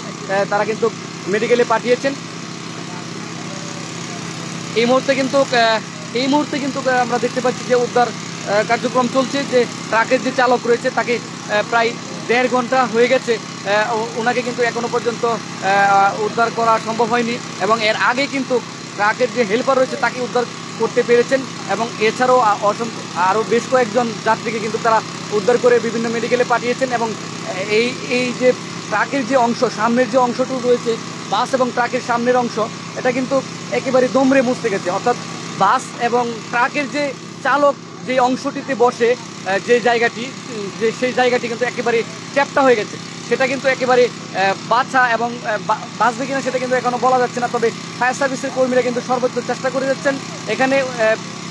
তারা কিন্তু মেডিকেলে পাঠিয়েছেন। এই মুহূর্তে কিন্তু আমরা দেখতে পাচ্ছি যে উদ্ধার কার্যক্রম চলছে। যে ট্রাকের যে চালক রয়েছে তাকে প্রায় 1.5 ঘন্টা হয়ে গেছে, ওনাকে কিন্তু এখনো পর্যন্ত উদ্ধার করা সম্ভব হয়নি এবং এর আগে কিন্তু ট্রাকের যে হেল্পার রয়েছে তাকে উদ্ধার করতে পেরেছেন এবং এছাড়াও আরও বেশ কয়েকজন যাত্রীকে কিন্তু তারা উদ্ধার করে বিভিন্ন মেডিকেলে পাঠিয়েছেন এবং এই যে ট্রাকের যে অংশ সামনের যে অংশটুকু রয়েছে বাস এবং ট্রাকের সামনের অংশ এটা কিন্তু একেবারে দমড়ে মুছতে গেছে, অর্থাৎ বাস এবং ট্রাকের যে চালক যে অংশটিতে বসে সেই জায়গাটি কিন্তু একেবারে চ্যাপ্টা হয়ে গেছে। সেটা কিন্তু একেবারে বাছা এবং বাঁচবে কিনা সেটা কিন্তু এখনও বলা যাচ্ছে না। তবে ফায়ার সার্ভিসের কর্মীরা কিন্তু সর্বোচ্চ চেষ্টা করে যাচ্ছেন। এখানে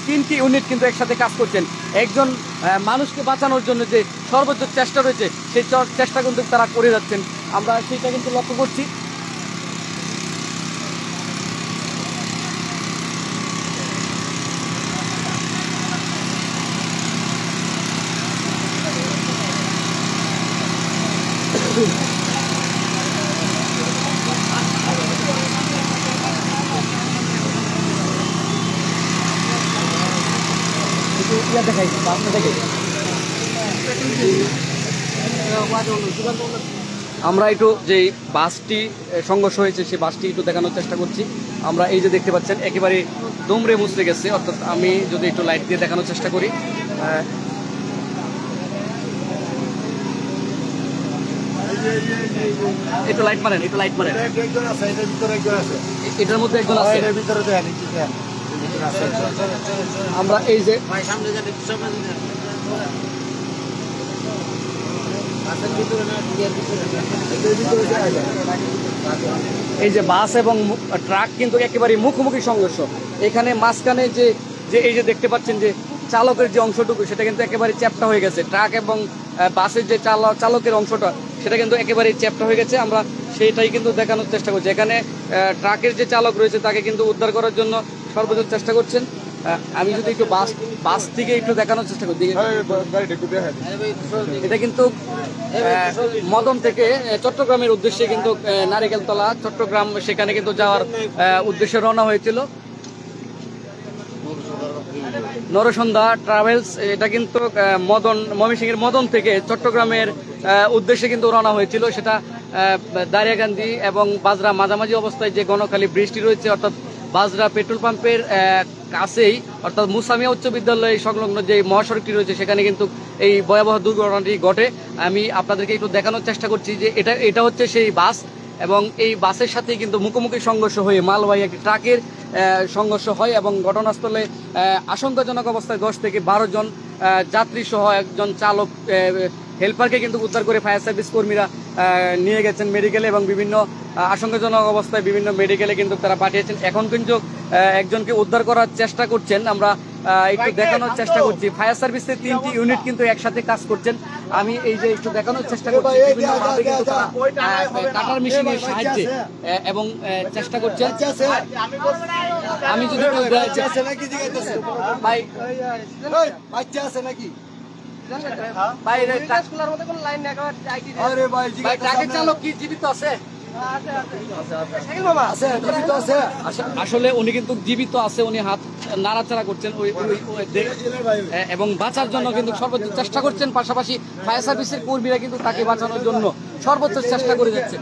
3টি ইউনিট কিন্তু একসাথে কাজ করছেন। একজন মানুষকে বাঁচানোর জন্য যে সর্বোচ্চ চেষ্টা রয়েছে সেই চেষ্টা কিন্তু তারা করে যাচ্ছেন, আমরা সেটা কিন্তু লক্ষ্য করছি। দেখাই দেখাই আমরা একটু যে বাসটি সংঘর্ষ হয়েছে সেই বাসটি একটু দেখানোর চেষ্টা করছি। আমরা এই যে দেখতে পাচ্ছেন একেবারে দুমড়ে মুচড়ে গেছে, অর্থাৎ আমি যদি একটু লাইট দিয়ে দেখানোর চেষ্টা করি, একটু লাইট মারেন, একটু লাইট মারেন, এটার মধ্যে একজন আছে। আমরা এই যে এই যে বাস এবং ট্রাক কিন্তু একেবারে মুখোমুখি সংঘর্ষ। এখানে মাঝখানে যে এই যে দেখতে পাচ্ছেন যে চালকের যে অংশটুকু সেটা কিন্তু একেবারে চ্যাপ্টা হয়ে গেছে। ট্রাক এবং বাসের যে চালকের অংশটা সেটা কিন্তু একেবারে চ্যাপ্টা হয়ে গেছে। আমরা সেইটাই কিন্তু দেখানোর চেষ্টা করছি। এখানে ট্রাকের যে চালক রয়েছে তাকে কিন্তু উদ্ধার করার জন্য সর্বোচ্চ চেষ্টা করছেন। আমি যদি একটু বাস থেকে একটু দেখানোর চেষ্টা করি, এটা কিন্তু মদন থেকে চট্টগ্রামের উদ্দেশ্যে কিন্তু নারিকেলতলা চট্টগ্রাম সেখানে কিন্তু যাওয়ার উদ্দেশ্যে রওনা হয়েছিল। নরসন্ধ্যা ট্রাভেলস, এটা কিন্তু ময়মনসিংহের মদন থেকে চট্টগ্রামের উদ্দেশ্যে কিন্তু রওনা হয়েছিল। সেটা দারিয়াকান্দি এবং বাজরা মাঝামাঝি অবস্থায় যে গণখালী ব্রিজটি রয়েছে, অর্থাৎ বাজরা পেট্রোল পাম্পের কাছেই, অর্থাৎ মুসামিয়া উচ্চ বিদ্যালয় সংলগ্ন যে মহাসড়কটি রয়েছে সেখানে কিন্তু এই ভয়াবহ দুর্ঘটনাটি ঘটে। আমি আপনাদেরকে একটু দেখানোর চেষ্টা করছি যে এটা হচ্ছে সেই বাস, এবং এই বাসের সাথে কিন্তু মুখোমুখি সংঘর্ষ হয়ে মালবাহী একটি ট্রাকের সংঘর্ষ হয় এবং ঘটনাস্থলে আশঙ্কাজনক অবস্থায় 10 থেকে 12 জন যাত্রী সহ একজন চালক হেল্পারকে কিন্তু উদ্ধার করে ফায়ার সার্ভিস কর্মীরা নিয়ে গেছেন মেডিকেলে, এবং বিভিন্ন আশঙ্কাজনক অবস্থায় বিভিন্ন মেডিকেলে কিন্তু তারা পাঠিয়েছেন। এখন কিন্তু একজনকে উদ্ধার করার চেষ্টা করছেন। আমরা একটু দেখানোর চেষ্টা করছি। ফায়ার সার্ভিসের 3টি ইউনিট কিন্তু একসাথে কাজ করছেন। আমি এই যে একটু দেখানোর চেষ্টা করছি বিভিন্নভাবে কিন্তু কাটার মেশিনের সাহায্যে এবং চেষ্টা করছেন। আমি যদি ভাই ট্রাকের চালক কি জীবিত আছে? আসলে উনি কিন্তু জীবিত আছে, উনি হাত নাড়াচাড়া করছেন এবং বাঁচার জন্য কিন্তু সর্বোচ্চ চেষ্টা করছেন। পাশাপাশি ফায়ার সার্ভিসের কর্মীরা কিন্তু তাকে বাঁচানোর জন্য সর্বোচ্চ চেষ্টা করে যাচ্ছেন।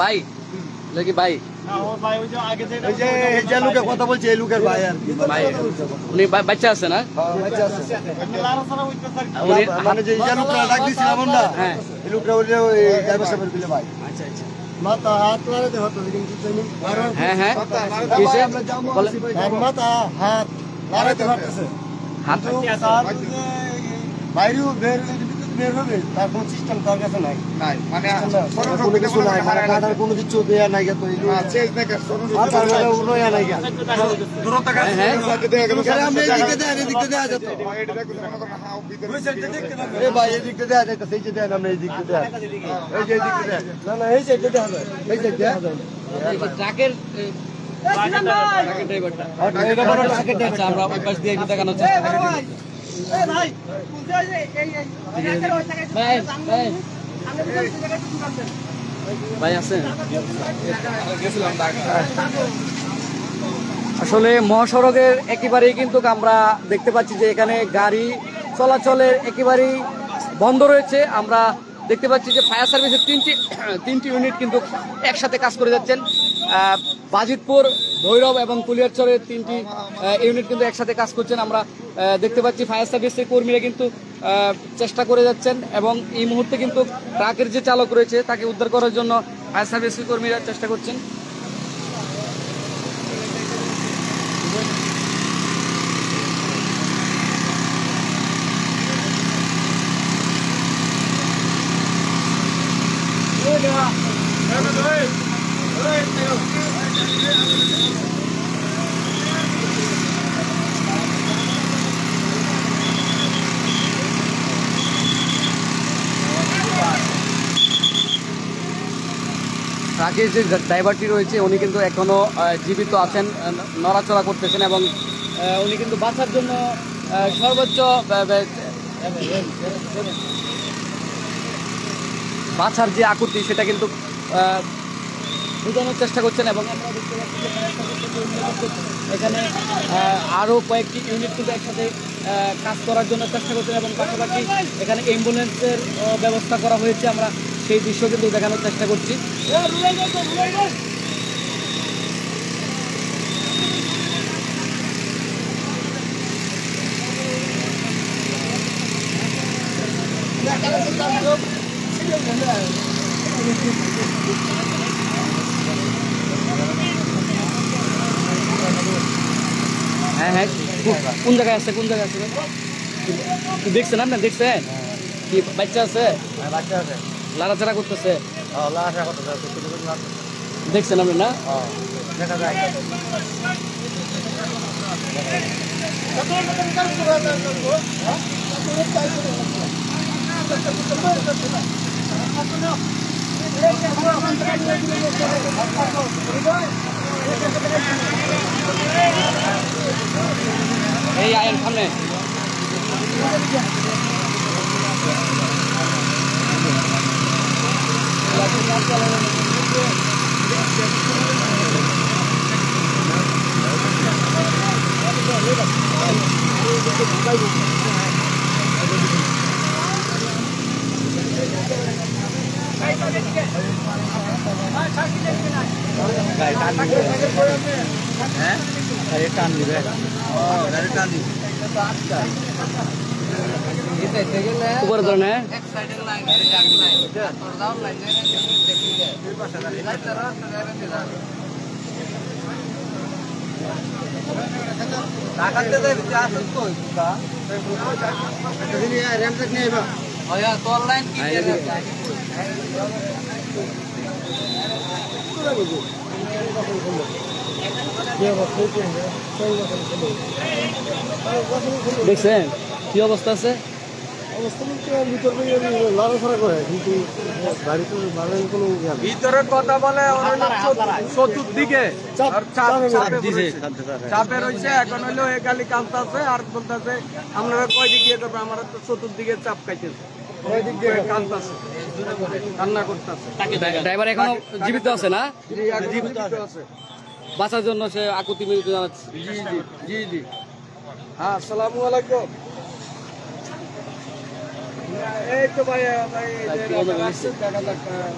ভাই নাকি ভাই কথা বলছে এই লোকের ভাই আর ভাই উনি বাচ্চা আছে না? মানে যে লোকটা ডাক দিয়েছিলাম আমরা, হ্যাঁ এই লোকটা বলছে ওই ড্রাইভার সাহেবের বিলে ভাই। আচ্ছা আচ্ছা, মাথা হাত লাগাতে হতো কিন্তু হ্যাঁ হ্যাঁ কিসে মাথা হাত লাগাতে পারতেছে, হাত বাইরেও বের হবে তার কোনো সিস্টেম তার কাছে নাই, মানে কোনো কিছু নাই, মানে কাটার কোনো কিছু দেয়া নাই, তো ভাই এদিকে দেওয়া যায় সেই যে দেন আমরা এই দিকটা দেন, এই যে এদিকে দেন, না না এই যে দেখা যায়, এই যে ট্রাকের ড্রাইভারটা আমরা ওই পাশ দিয়ে দেখানোর চেষ্টা করি। ভাই আছেন? আসলে মহাসড়কের একেবারেই কিন্তু আমরা দেখতে পাচ্ছি যে এখানে গাড়ি চলাচলের একেবারেই বন্ধ রয়েছে। আমরা দেখতে পাচ্ছি যে ফায়ার সার্ভিসের তিনটি ইউনিট কিন্তু একসাথে কাজ করে যাচ্ছেন। বাজিতপুর, ভৈরব এবং কুলিয়ারচরের 3টি ইউনিট কিন্তু একসাথে কাজ করছেন। আমরা দেখতে পাচ্ছি ফায়ার সার্ভিসের কর্মীরা কিন্তু চেষ্টা করে যাচ্ছেন, এবং এই মুহূর্তে কিন্তু ট্রাকের যে চালক রয়েছে তাকে উদ্ধার করার জন্য ফায়ার সার্ভিসের কর্মীরা চেষ্টা করছেন। ট্রাকের যে ড্রাইভারটি রয়েছে উনি কিন্তু এখনো জীবিত আছেন, নড়াচড়া করতেছেন, এবং উনি কিন্তু বাঁচার জন্য সর্বোচ্চ বাছার যে আকুতি সেটা কিন্তু বোঝানোর চেষ্টা করছেন এবং আমরা দেখতে পাচ্ছি এখানে আরও কয়েকটি ইউনিট কিন্তু একসাথে কাজ করার জন্য চেষ্টা করছেন এবং পাশাপাশি এখানে অ্যাম্বুলেন্সের ব্যবস্থা করা হয়েছে। আমরা সেই দৃশ্য কিন্তু দেখানোর চেষ্টা করছি। হ্যাঁ হ্যাঁ, কোন জায়গায় আছে দেখছেন আপনার? দেখছেন কি বাচ্চা আছে? লাড়াচাড়া করতেছে, দেখছেন আপনি না? এই আয়ের সামনে টান দিবে, উপরে ধরেন। দেখছেন কি অবস্থা আছে? ভিতরে কথা বলে চতুর্দিকে চাপে রয়েছে। এখন হইলো একালি কাঁদতেছে আর বলতেছে আপনারা কয় দিক দিয়ে করবো, আমার তো চতুর্দিকে চাপ খাইতেছে, কাঁদতেছে, কান্না করতেছে। ড্রাইভার এখনো জীবিত আছে না? জীবিত আছে, বাঁচার জন্য সে আকুতি মিনতি জানাচ্ছে। জি জি জি জি। হ্যাঁ, আসসালামু আলাইকুম। এই তো ভাই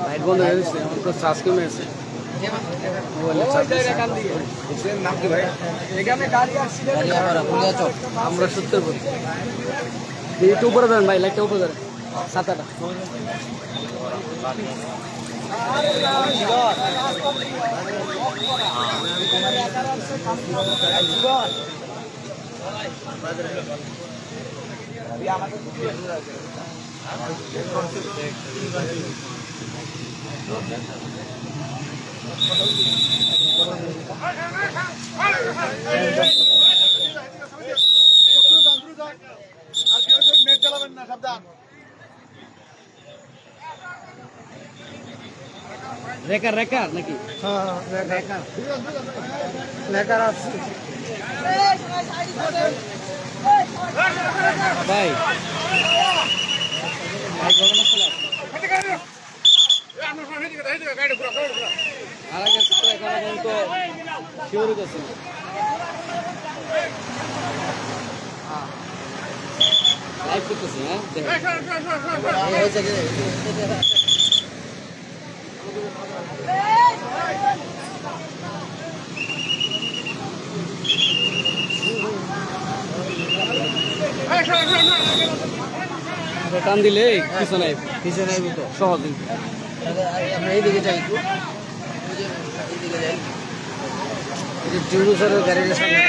লাইট বন্ধ হয়ে গেছে, আমার তো চার্জ কমে গেছে। আমরা সত্তর বলছি, একটু উপরে দেন ভাই, লাইটটা উপরে দেন, সাতাটা। রেকার রেকার নাকি? লেখার আছে ভাই ভাই ঘটনাস্থলে আর আগে তো এখন পর্যন্ত শিওর করছে লাইভ করতেছে। হ্যাঁ, টান দিলে পিছনে সহজে এইদিকে যাই, টিউরুসের গাড়ির সামনে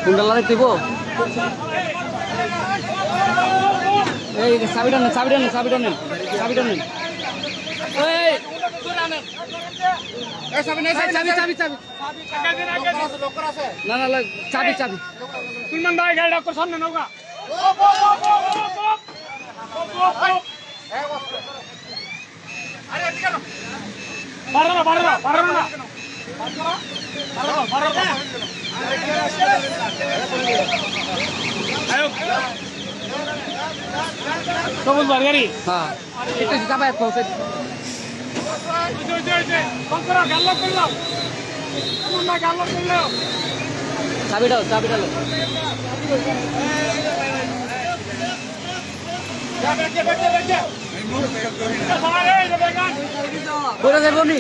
কোনটা লাগাই দিব? এই চাবিটা নেন, চাবিটা নেন, চাবিটা নেন, চাবিটা নেন। এই চাবি চাবি চাবি চাবি না না চাবি চাবি সুলমান ভাই গাড়ি ডাক্তার সামনে নৌকা বাড়ো না বাড়ো না বাড়ো না সবুজ ভাই গাড়ি হ্যাঁ একটু চাপায় পৌঁছে চাবিটাও চাবিটা বলে দেবো নি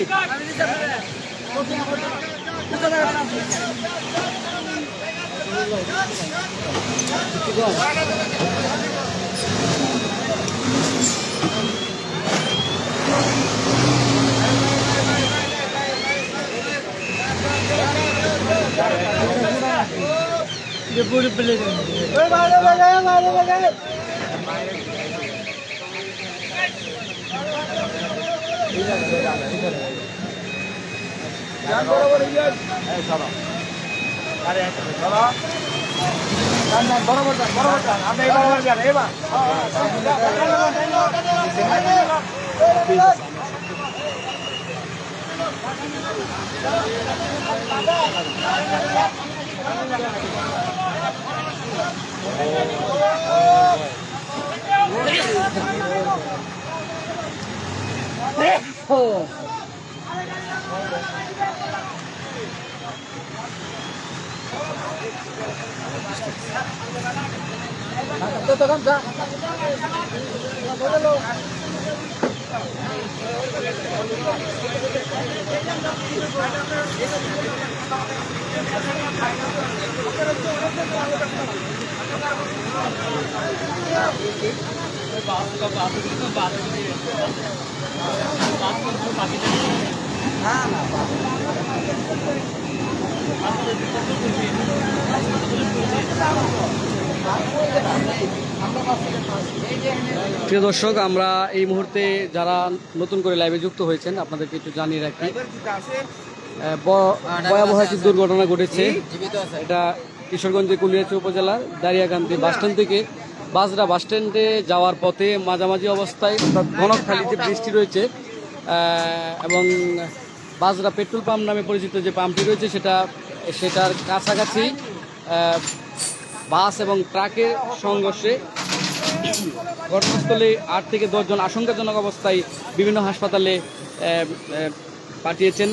প্রিয় দর্শক, আমরা এই মুহূর্তে যারা নতুন করে লাইভে যুক্ত হয়েছেন আপনাদেরকে একটু জানিয়ে রাখি, ভয়াবহ একটি দুর্ঘটনা ঘটেছে। এটা কিশোরগঞ্জের কুলিয়াচর উপজেলার দারিয়াকান্দি বাসস্ট্যান্ড থেকে বাজরা বাসস্ট্যান্ডে যাওয়ার পথে মাঝামাঝি অবস্থায় ঘনকখালি যে বৃষ্টি রয়েছে এবং বাজরা পেট্রোল পাম্প নামে পরিচিত যে পাম্পটি রয়েছে সেটার কাছাকাছি বাস এবং ট্রাকের সংঘর্ষে ঘটনাস্থলে 8 থেকে 10 জন আশঙ্কাজনক অবস্থায় বিভিন্ন হাসপাতালে পাঠিয়েছেন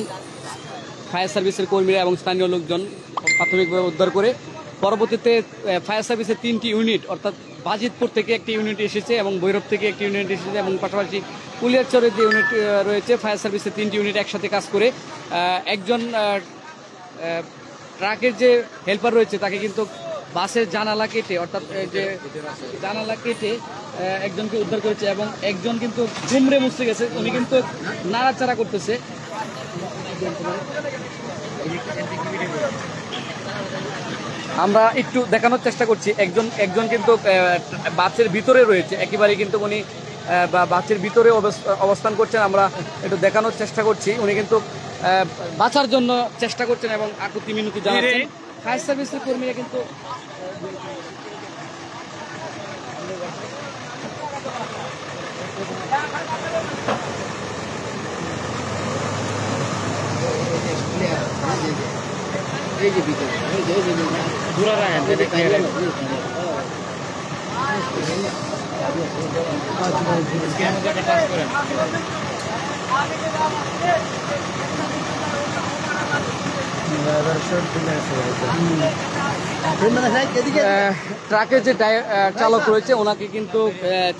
ফায়ার সার্ভিসের কর্মীরা এবং স্থানীয় লোকজন প্রাথমিকভাবে উদ্ধার করে। পরবর্তীতে ফায়ার সার্ভিসের 3টি ইউনিট অর্থাৎ বাজিতপুর থেকে একটি ইউনিট এসেছে এবং ভৈরব থেকে একটি ইউনিট এসেছে এবং পাশাপাশি কুলিয়ারচরের যে ইউনিট রয়েছে ফায়ার সার্ভিসের 3টি ইউনিট একসাথে কাজ করে একজন ট্রাকের যে হেল্পার রয়েছে তাকে কিন্তু বাসের জানালা কেটে অর্থাৎ যে জানালা কেটে একজনকে উদ্ধার করেছে এবং একজন কিন্তু ঘুমড়ে মুছতে গেছে, উনি কিন্তু নাড়াচাড়া করতেছে। আমরা একটু দেখানোর চেষ্টা করছি, একজন কিন্তু বাসের ভিতরে রয়েছে, একেবারে কিন্তু উনি বাসের ভিতরে অবস্থান করছেন। আমরা একটু দেখানোর চেষ্টা করছি, উনি কিন্তু বাঁচার জন্য চেষ্টা করছেন এবং আকুতি মিনতি জানাচ্ছেন। ফায়ার সার্ভিসের কর্মীরা কিন্তু ট্রাকের যে চালক রয়েছে ওনাকে কিন্তু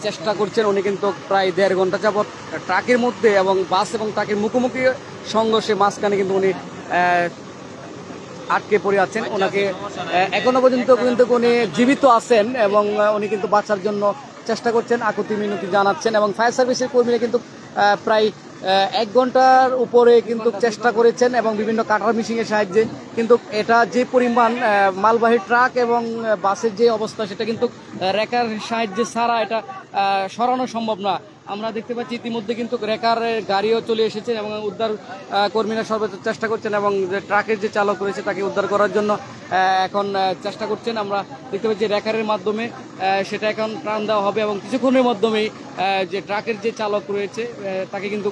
চেষ্টা করছেন, উনি কিন্তু প্রায় 1.5 ঘন্টা যাবৎ ট্রাকের মধ্যে এবং বাস এবং ট্রাকের মুখোমুখি সংঘর্ষে মাঝখানে কিন্তু উনি আটকে পড়ে আছেন। ওনাকে এখনো পর্যন্ত কিন্তু উনি জীবিত আছেন এবং উনি কিন্তু বাঁচার জন্য চেষ্টা করছেন, আকুতি মিনতি জানাচ্ছেন এবং ফায়ার সার্ভিসের কর্মীরা কিন্তু প্রায় 1 ঘন্টার উপরে কিন্তু চেষ্টা করেছেন এবং বিভিন্ন কাটার মেশিনের সাহায্যে, কিন্তু এটা যে পরিমাণ মালবাহী ট্রাক এবং বাসের যে অবস্থা সেটা কিন্তু রেকার সাহায্যে ছাড়া এটা সরানো সম্ভব না। আমরা দেখতে পাচ্ছি ইতিমধ্যে কিন্তু রেকার গাড়িও চলে এসেছে এবং উদ্ধার কর্মীরা সর্বোচ্চ চেষ্টা করছেন এবং যে ট্রাকের যে চালক রয়েছে তাকে উদ্ধার করার জন্য এখন চেষ্টা করছেন। আমরা দেখতে পাচ্ছি রেকারের মাধ্যমে সেটা এখন টান দেওয়া হবে এবং কিছুক্ষণের মাধ্যমেই যে ট্রাকের যে চালক রয়েছে তাকে কিন্তু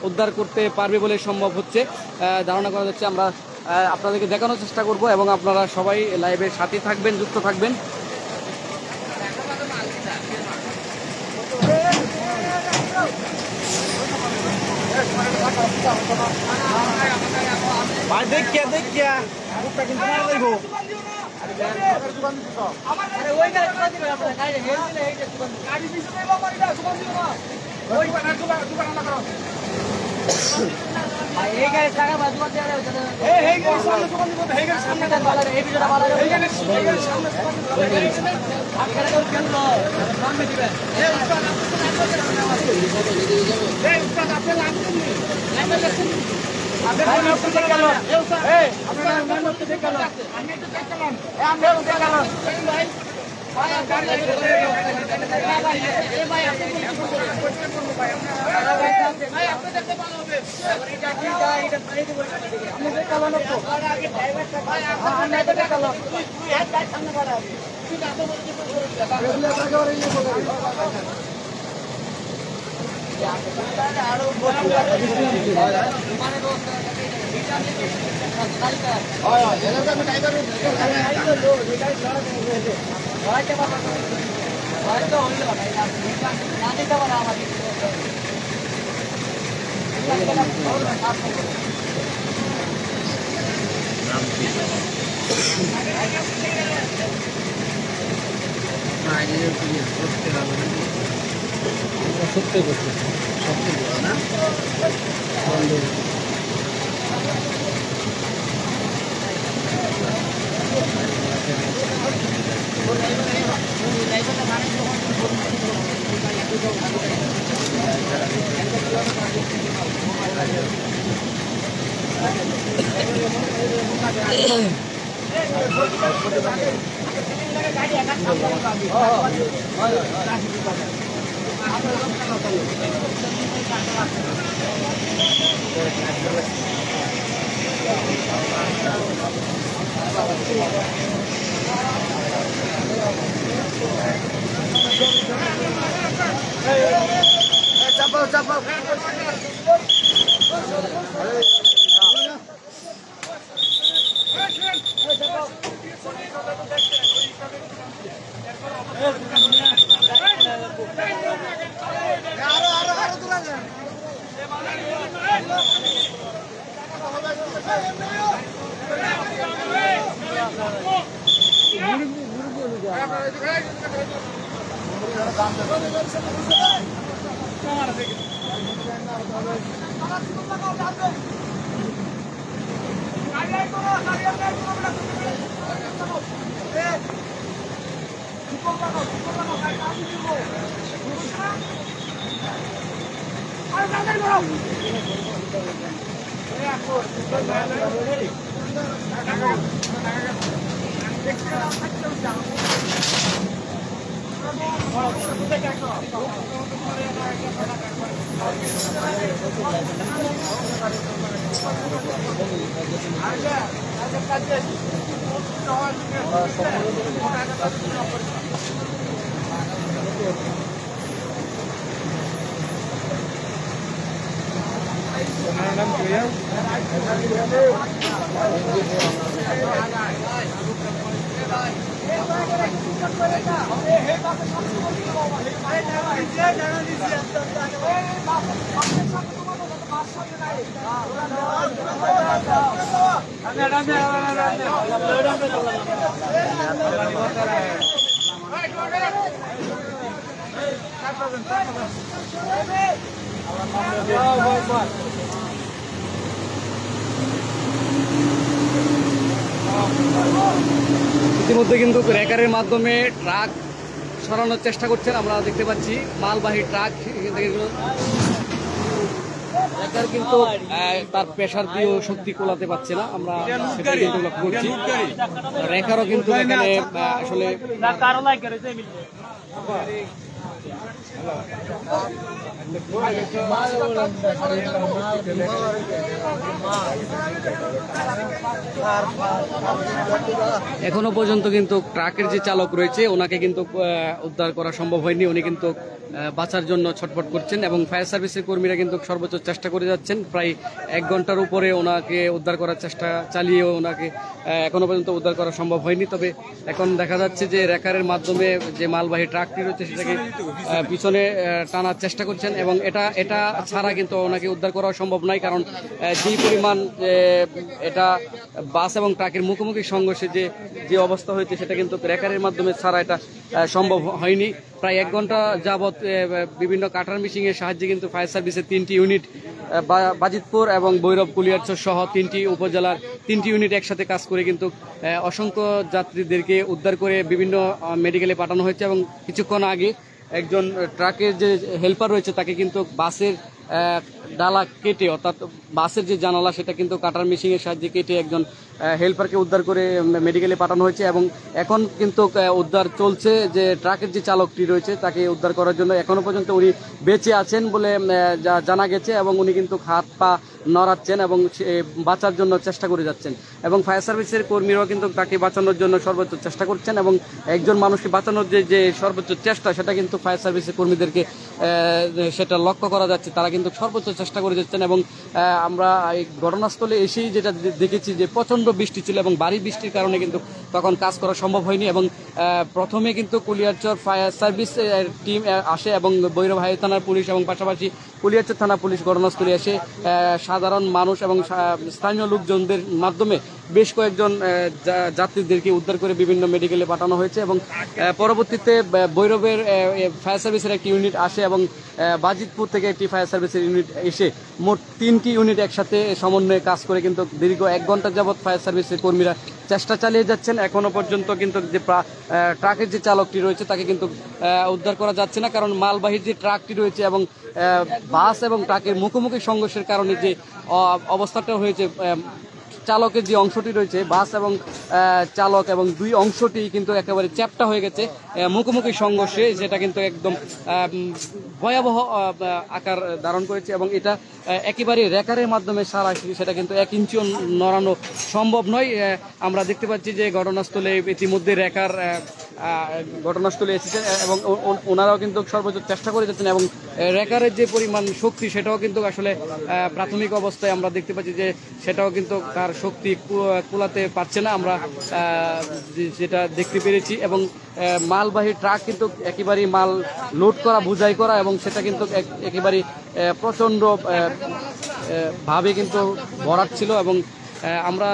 উদ্ধার করতে পারবে বলে সম্ভব হচ্ছে, ধারণা করা যাচ্ছে। আমরা আপনাদেরকে দেখানোর চেষ্টা করব এবং আপনারা সবাই লাইভের সাথে থাকবেন, যুক্ত থাকবেন। ভাই দেখিয়া দেখিয়া বুকটা কিন্তু মারা যাইব। ইতিমধ্যে কিন্তু রেকারের মাধ্যমে ট্রাক সরানোর চেষ্টা করছেন। আমরা দেখতে পাচ্ছি মালবাহী ট্রাক এখান থেকে ট্রাকার কিন্তু তার প্রেসার দিয়েও শক্তি কোলাতে পারছে না, আমরা সেটা কিন্তু লক্ষ্য করছি। রেখারও কিন্তু এখানে আসলে এখনো পর্যন্ত কিন্তু ট্রাকের যে চালক রয়েছে ওনাকে কিন্তু উদ্ধার করা সম্ভব হয়নি। উনি কিন্তু বাঁচার জন্য ছটফট করছেন এবং ফায়ার সার্ভিসের কর্মীরা কিন্তু সর্বোচ্চ চেষ্টা করে যাচ্ছেন। প্রায় 1 ঘন্টার উপরে ওনাকে উদ্ধার করার চেষ্টা চালিয়েও ওনাকে এখনো পর্যন্ত উদ্ধার করা সম্ভব হয়নি। তবে এখন দেখা যাচ্ছে যে রেকারের মাধ্যমে যে মালবাহী ট্রাকটি রয়েছে সেটাকে পিছনে টানার চেষ্টা করছেন এবং এটা ছাড়া কিন্তু ওনাকে উদ্ধার করা সম্ভব নয়, কারণ যেই পরিমাণ এটা বাস এবং ট্রাকের মুখোমুখি সংঘর্ষে যে অবস্থা হয়েছে সেটা কিন্তু রেকারের মাধ্যমে ছাড়া এটা সম্ভব হয়নি। প্রায় 1 ঘন্টা যাবৎ বিভিন্ন কাটার মেশিনের সাহায্যে কিন্তু ফায়ার সার্ভিসের 3টি ইউনিট বাজিতপুর এবং ভৈরব কুলিয়ারচর সহ 3টি উপজেলার 3টি ইউনিট একসাথে কাজ করে কিন্তু অসংখ্য যাত্রীদেরকে উদ্ধার করে বিভিন্ন মেডিকেলে পাঠানো হয়েছে এবং কিছুক্ষণ আগে একজন ট্রাকের যে হেল্পার রয়েছে তাকে কিন্তু বাসের ডালা কেটে, অর্থাৎ বাসের যে জানালা সেটা কিন্তু কাটার মেশিনের সাহায্যে কেটে একজন হেল্পারকে উদ্ধার করে মেডিকেলে পাঠানো হয়েছে এবং এখন কিন্তু উদ্ধার চলছে। যে ট্রাকের যে চালকটি রয়েছে তাকে উদ্ধার করার জন্য এখনো পর্যন্ত উনি বেঁচে আছেন বলে জানা গেছে এবং উনি কিন্তু হাত পা নড়াচ্ছেন এবং বাঁচার জন্য চেষ্টা করে যাচ্ছেন এবং ফায়ার সার্ভিসের কর্মীরাও কিন্তু তাকে বাঁচানোর জন্য সর্বোচ্চ চেষ্টা করছেন এবং একজন মানুষকে বাঁচানোর যে সর্বোচ্চ চেষ্টা সেটা কিন্তু ফায়ার সার্ভিসের কর্মীদেরকে সেটা লক্ষ্য করা যাচ্ছে। তারা কিন্তু সর্বোচ্চ চেষ্টা করে যাচ্ছেন এবং আমরা এই ঘটনাস্থলে এসেই যেটা দেখেছি যে প্রচণ্ড বৃষ্টি ছিল এবং ভারী বৃষ্টির কারণে কিন্তু তখন কাজ করা সম্ভব হয়নি এবং প্রথমে কিন্তু কুলিয়ারচর ফায়ার সার্ভিস টিম আসে এবং ভৈরব হাই থানার পুলিশ এবং পাশাপাশি কুলিয়ারচর থানা পুলিশ ঘটনাস্থলে এসে সাধারণ মানুষ এবং স্থানীয় লোকজনদের মাধ্যমে বেশ কয়েকজন যাত্রীদেরকে উদ্ধার করে বিভিন্ন মেডিকেলে পাঠানো হয়েছে এবং পরবর্তীতে ভৈরবের ফায়ার সার্ভিসের একটি ইউনিট আসে এবং বাজিতপুর থেকে একটি ফায়ার সার্ভিসের ইউনিট এসে মোট 3টি ইউনিট একসাথে সমন্বয়ে কাজ করে কিন্তু দীর্ঘ 1 ঘন্টা যাবৎ ফায়ার সার্ভিসের কর্মীরা চেষ্টা চালিয়ে যাচ্ছেন। এখনো পর্যন্ত কিন্তু যে ট্রাকের যে চালকটি রয়েছে তাকে কিন্তু উদ্ধার করা যাচ্ছে না, কারণ মালবাহীর যে ট্রাকটি রয়েছে এবং বাস এবং ট্রাকের মুখোমুখি সংঘর্ষের কারণে যে অবস্থাটা হয়েছে, চালকের যে অংশটি রয়েছে বাস এবং চালক এবং দুই অংশটি কিন্তু একেবারে চ্যাপ্টা হয়ে গেছে মুখোমুখি সংঘর্ষে, যেটা কিন্তু একদম ভয়াবহ আকার ধারণ করেছে এবং এটা একেবারে রেকারের মাধ্যমে সরাসরি সেটা কিন্তু 1 ইঞ্চিও নড়ানো সম্ভব নয়। আমরা দেখতে পাচ্ছি যে ঘটনাস্থলে ইতিমধ্যে রেকার ঘটনাস্থলে এসেছে এবং ওনারাও কিন্তু সর্বোচ্চ চেষ্টা করে যাচ্ছেন এবং রেকারের যে পরিমাণ শক্তি সেটাও কিন্তু আসলে প্রাথমিক অবস্থায় আমরা দেখতে পাচ্ছি যে সেটাও কিন্তু তার শক্তি কুলাতে পারছে না, আমরা যেটা দেখতে পেরেছি এবং মালবাহী ট্রাক কিন্তু একেবারেই মাল লোড করা বোঝাই করা এবং সেটা কিন্তু একেবারেই প্রচণ্ড ভাবে কিন্তু ভরাট ছিল এবং আমরা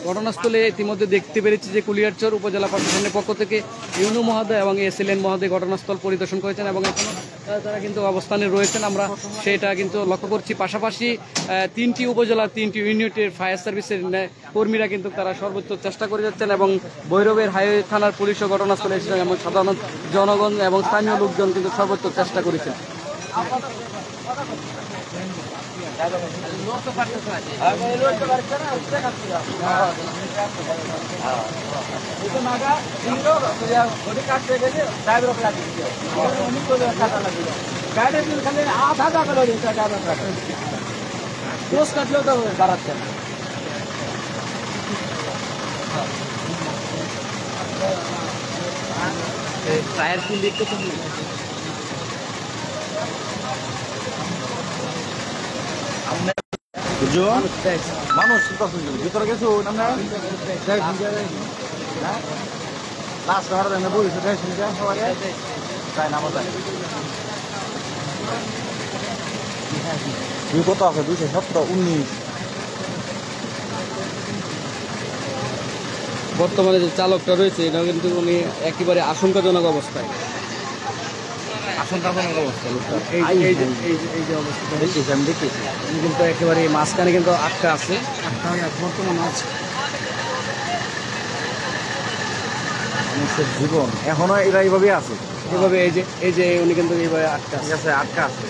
ঘটনাস্থলে ইতিমধ্যে দেখতে পেরেছি যে কুলিয়ারচর উপজেলা প্রশাসনের পক্ষ থেকে ইউনু মহোদয় এবং এসএলএন মহোদয় ঘটনাস্থল পরিদর্শন করেছেন এবং এখনও তারা কিন্তু অবস্থানে রয়েছেন, আমরা সেটা কিন্তু লক্ষ্য করছি। পাশাপাশি 3টি উপজেলার 3টি ইউনিটের ফায়ার সার্ভিসের কর্মীরা কিন্তু তারা সর্বোচ্চ চেষ্টা করে যাচ্ছেন এবং ভৈরবের হাইওয়ে থানার পুলিশও ঘটনাস্থলে এসেছেন এবং সাধারণ জনগণ এবং স্থানীয় লোকজন কিন্তু সর্বোচ্চ চেষ্টা করেছেন। টায়ার কি লিখতে তুমি মানুষ ভিতরে গেছো লাস্ট বলেছে কত আছে 217-19। বর্তমানে যে চালকটা রয়েছে এটা কিন্তু উনি একেবারে আশঙ্কাজনক অবস্থায় এই যে অবস্থা দেখেছি আমি দেখেছি কিন্তু একেবারে মাঝখানে কিন্তু আটকা আছে, বর্তমানে আছে মানুষের জীবন এখনো এরা এইভাবে আছে, এভাবে এই যে উনি কিন্তু এইভাবে আটকা আছে।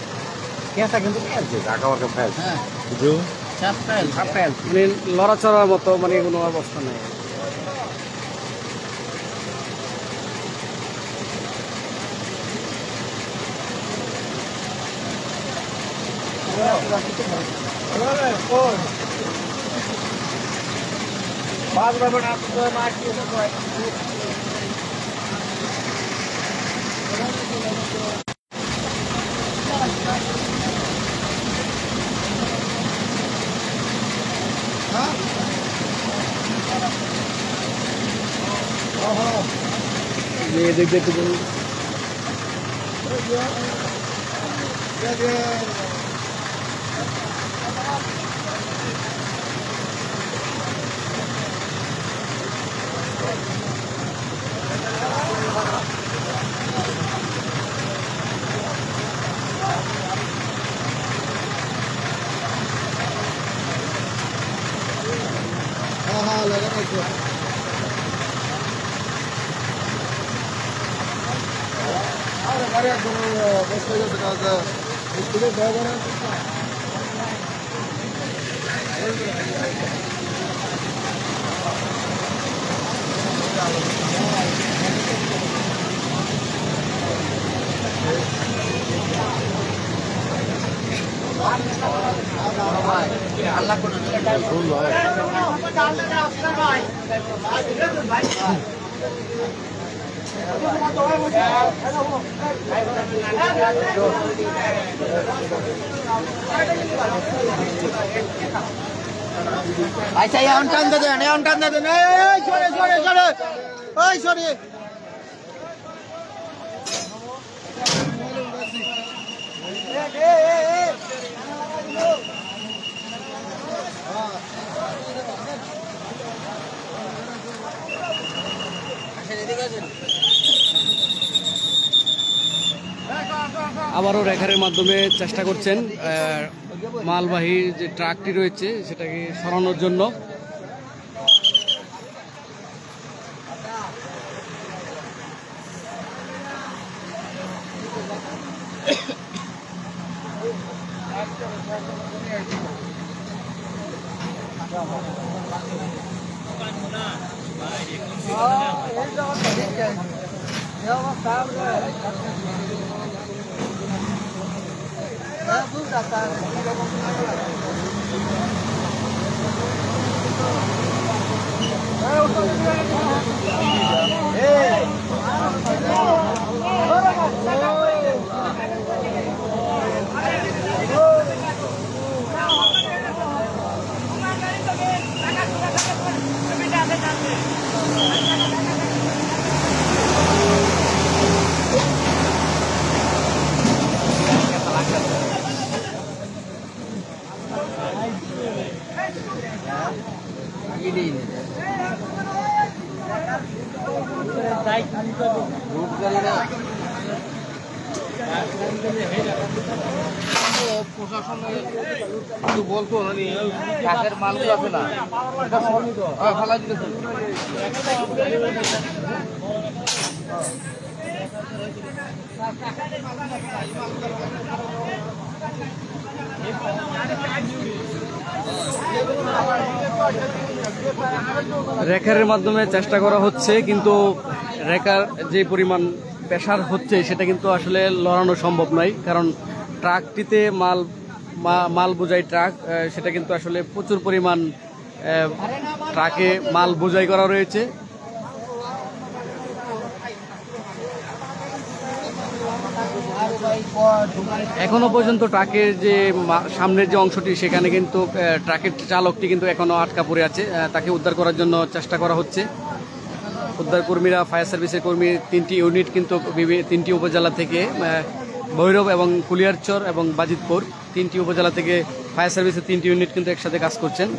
কেঁচা কিন্তু ফেলছে ঢাকা মাকে ফেলছে মানে লড়াচড়ার মতো মানে কোনো অবস্থা নেই। দেখ দেখ আচ্ছা এখন টান দেন, এখন টান দেন। এই সরে সরে সরে, ওই সরে। আবারও রেখারের মাধ্যমে চেষ্টা করছেন মালবাহী যে ট্রাকটি রয়েছে সেটাকে সরানোর জন্য। বলতো কাকের মালগুলো আছে না ফালা দিতেছে। রেখারের মাধ্যমে চেষ্টা করা হচ্ছে, কিন্তু রেখার যে পরিমাণ প্রেসার হচ্ছে সেটা কিন্তু আসলে লড়ানো সম্ভব নয়, কারণ ট্রাকটিতে মাল বোঝাই ট্রাক, সেটা কিন্তু আসলে প্রচুর পরিমাণ ট্রাকে মাল বোঝাই করা রয়েছে। এখনো পর্যন্ত ট্রাকের যে সামনের যে অংশটি সেখানে কিন্তু ট্রাকের চালকটি কিন্তু এখনো আটকা পড়ে আছে, তাকে উদ্ধার করার জন্য চেষ্টা করা হচ্ছে। উদ্ধার কর্মীরা, ফায়ার সার্ভিসের কর্মী 3টি ইউনিট কিন্তু 3টি উপজেলা থেকে, ভৈরব এবং কুলিয়ারচর এবং বাজিতপুর 3টি উপজেলা থেকে ফায়ার সার্ভিসের 3টি ইউনিট কিন্তু একসাথে কাজ করছেন।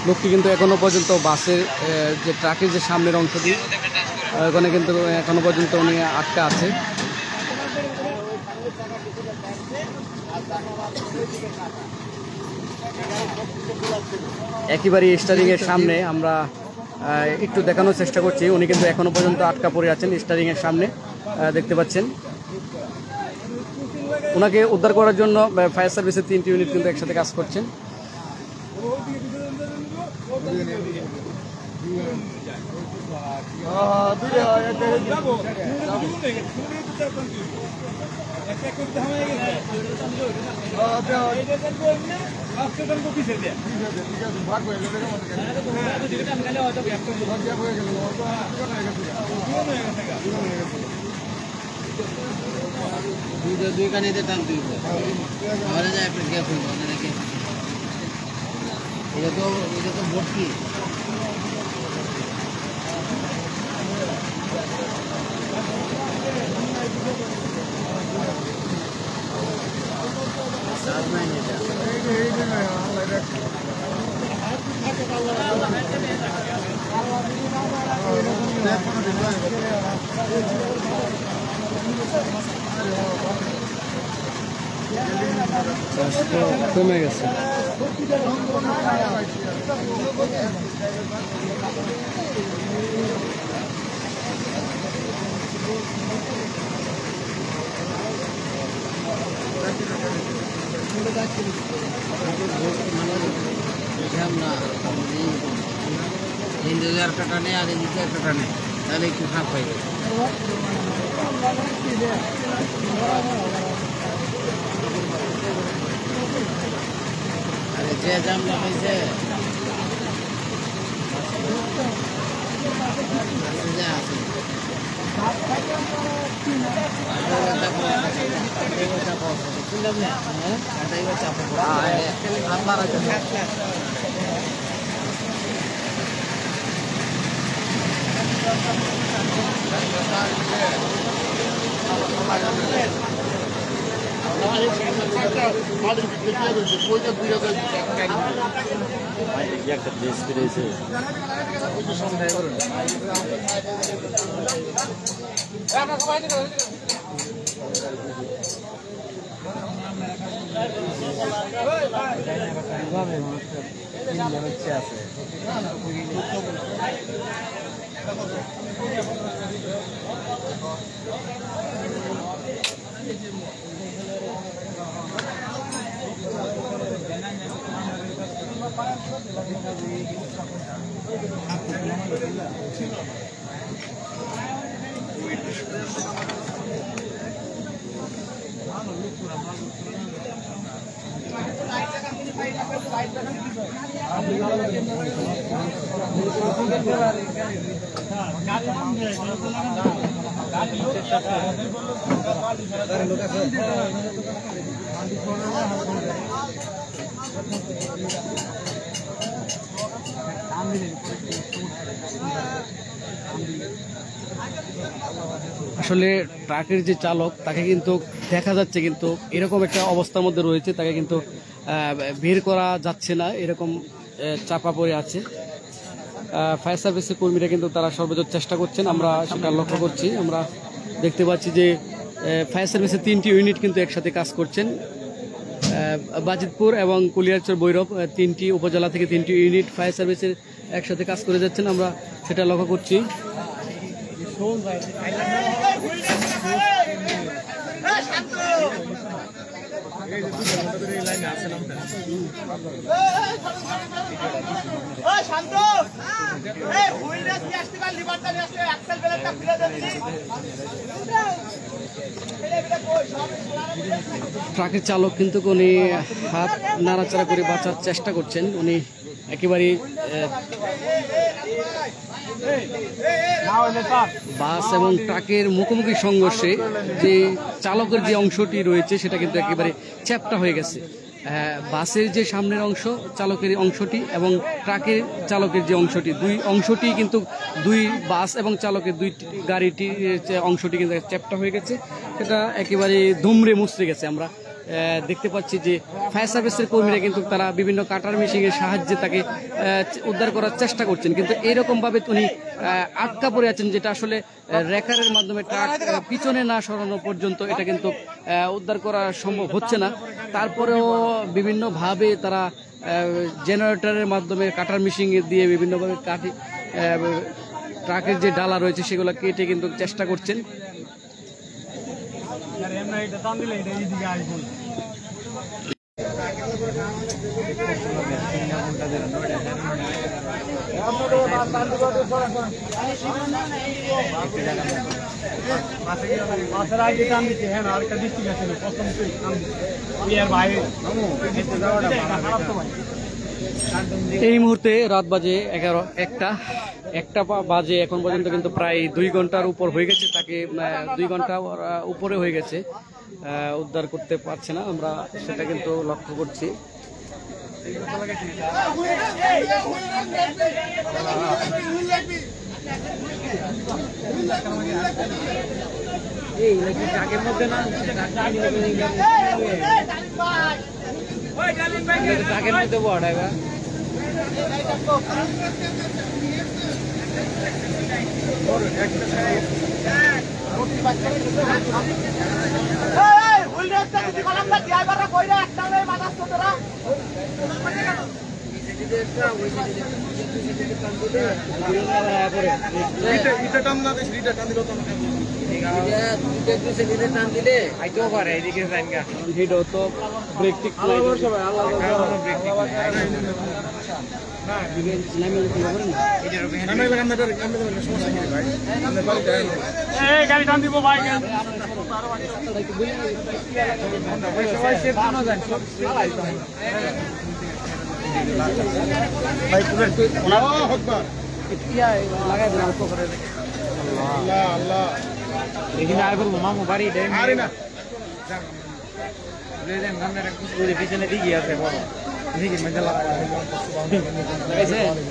লোকটি কিন্তু এখনো পর্যন্ত বাসের যে ট্রাকের যে সামনের অংশটি ওখানে কিন্তু এখনো পর্যন্ত উনি আটকা আছে। একেবারে স্টারিং এর সামনে আমরা একটু দেখানোর চেষ্টা করছি, উনি কিন্তু এখনো পর্যন্ত আটকা পড়ে আছেন স্টারিং এর সামনে, দেখতে পাচ্ছেন। ওনাকে উদ্ধার করার জন্য ফায়ার সার্ভিসের 3টি ইউনিট কিন্তু একসাথে কাজ করছেন। দুই কানিতে টান দিব আমরা যাই আপনি কে ফুল নাকি এটা তো ভর্তি সাত নাই এটা কমে গেছে। হিন্দুদের কাটা নেই আর হিন্দুদের কাটা নেই, তাহলে একটু খাপ হয়ে যাবে। আরে যে জাম লাগাইছে আসলে ট্রাকের যে চালক তাকে কিন্তু দেখা যাচ্ছে কিন্তু এরকম একটা অবস্থার মধ্যে রয়েছে, তাকে কিন্তু বের করা যাচ্ছে না, এরকম চাপা পড়ে আছে। ফায়ার সার্ভিসের কর্মীরা কিন্তু তারা সর্বোচ্চ চেষ্টা করছেন, আমরা সেটা লক্ষ্য করছি। আমরা দেখতে পাচ্ছি যে ফায়ার সার্ভিসের 3টি ইউনিট কিন্তু একসাথে কাজ করছেন। বাজিতপুর এবং কুলিয়ারচর ভৈরব 3টি উপজেলা থেকে 3টি ইউনিট ফায়ার সার্ভিসের একসাথে কাজ করে যাচ্ছেন, আমরা সেটা লক্ষ্য করছি। ট্রাকের চালক কিন্তু উনি হাত নাড়াচাড়া করে বাঁচার চেষ্টা করছেন, উনি একেবারেই বাস এবং ট্রাকের মুখোমুখি সংঘর্ষে যে চালকের যে অংশটি রয়েছে সেটা কিন্তু একেবারে চ্যাপ্টা হয়ে গেছে। বাসের যে সামনের অংশ চালকের অংশটি এবং ট্রাকের চালকের যে অংশটি, দুই অংশটি কিন্তু দুই বাস এবং চালকের দুই গাড়িটির যে অংশটি কিন্তু চ্যাপ্টা হয়ে গেছে, এটা একেবারে দুমড়ে মুচড়ে গেছে। আমরা দেখতে পাচ্ছি যে ফায়ার সার্ভিসের কর্মীরা কিন্তু তারা বিভিন্ন কাটার মেশিনের সাহায্যে তাকে উদ্ধার করার চেষ্টা করছেন, কিন্তু এইরকমভাবে উনি আটকা পড়ে আছেন, যেটা আসলে রেকারের মাধ্যমে ট্রাক পিছনে না সরানো পর্যন্ত এটা কিন্তু উদ্ধার করা সম্ভব হচ্ছে না। তারপরেও বিভিন্নভাবে তারা জেনারেটরের মাধ্যমে কাটার মেশিন দিয়ে বিভিন্নভাবে ট্রাকের যে ডালা রয়েছে সেগুলো কেটে কিন্তু চেষ্টা করছেন। এই মুহূর্তে রাত বাজে 1টা বাজে, এখন পর্যন্ত কিন্তু প্রায় 2 ঘন্টার উপর হয়ে গেছে, তাকে 2 ঘন্টা উপরে হয়ে গেছে, উদ্ধার করতে পারছে না, আমরা সেটা কিন্তু লক্ষ্য করছি। ট্রাকের মধ্যে না, ট্রাকের মধ্যে বড়াইবা গাড়ি টান দিব ভাই, মামু বাড়ি পিছনে দিকে আছে বড়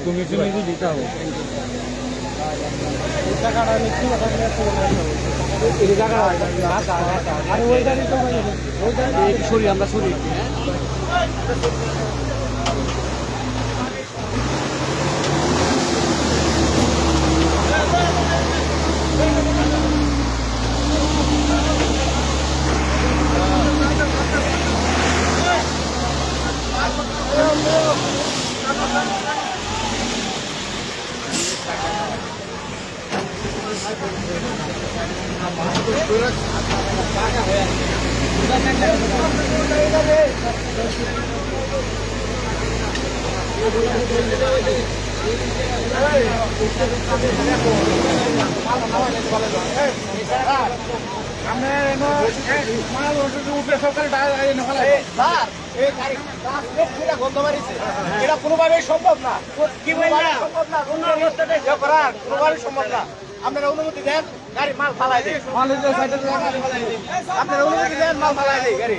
তুমি দিতে হবে আমরা সরি এটা কোনোভাবেই সম্ভব না, কোনোভাবেই সম্ভব না। আপনারা অনুমতি দেন, গাড়ি মাল ফালাই দেয়, আপনারা অনুমতি দেন, মাল ফালাই দেয় গাড়ি।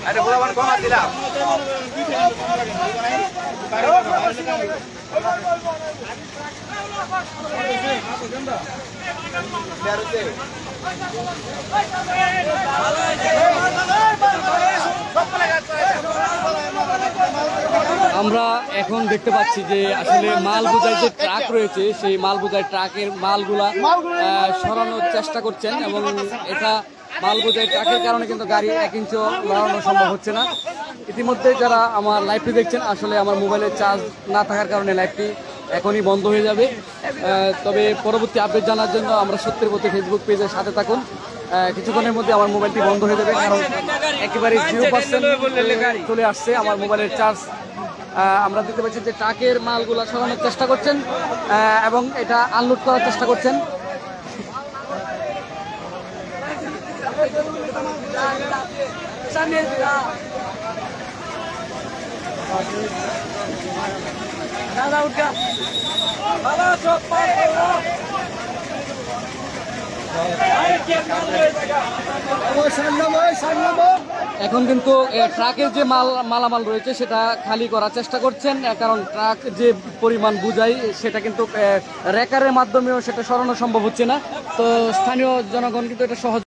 আরে বলাবার কমা দিলাম আমরা এখন দেখতে পাচ্ছি যে আসলে মাল বোঝাই যে ট্রাক রয়েছে সেই মাল বোঝাই ট্রাকের মালগুলা সরানোর চেষ্টা করছেন এবং এটা মাল বোঝাই ট্রাকের কারণে কিন্তু গাড়ি 1 ইঞ্চিও লড়ানো সম্ভব হচ্ছে না। ইতিমধ্যে যারা আমার লাইভটি দেখছেন আসলে আমার মোবাইলের চার্জ না থাকার কারণে লাইভটি এখনই বন্ধ হয়ে যাবে। তবে পরবর্তী আপডেট জানার জন্য আমরা সত্যের পথে ফেসবুক পেজের সাথে থাকুন। কিছুক্ষণের মধ্যে আমার মোবাইলটি বন্ধ হয়ে যাবে, কারণ একেবারে 0% চলে আসছে আমার মোবাইলের চার্জ। আমরা দেখতে পাচ্ছি যে ট্রাকের মালগুলো সরানোর চেষ্টা করছেন এবং এটা আনলোড করার চেষ্টা করছেন। এখন কিন্তু ট্রাকের যে মালামাল রয়েছে সেটা খালি করার চেষ্টা করছেন, কারণ ট্রাক যে পরিমাণ বোঝাই সেটা কিন্তু রেকারের মাধ্যমেও সেটা সরানো সম্ভব হচ্ছে না। তো স্থানীয় জনগণ কিন্তু এটা সহজ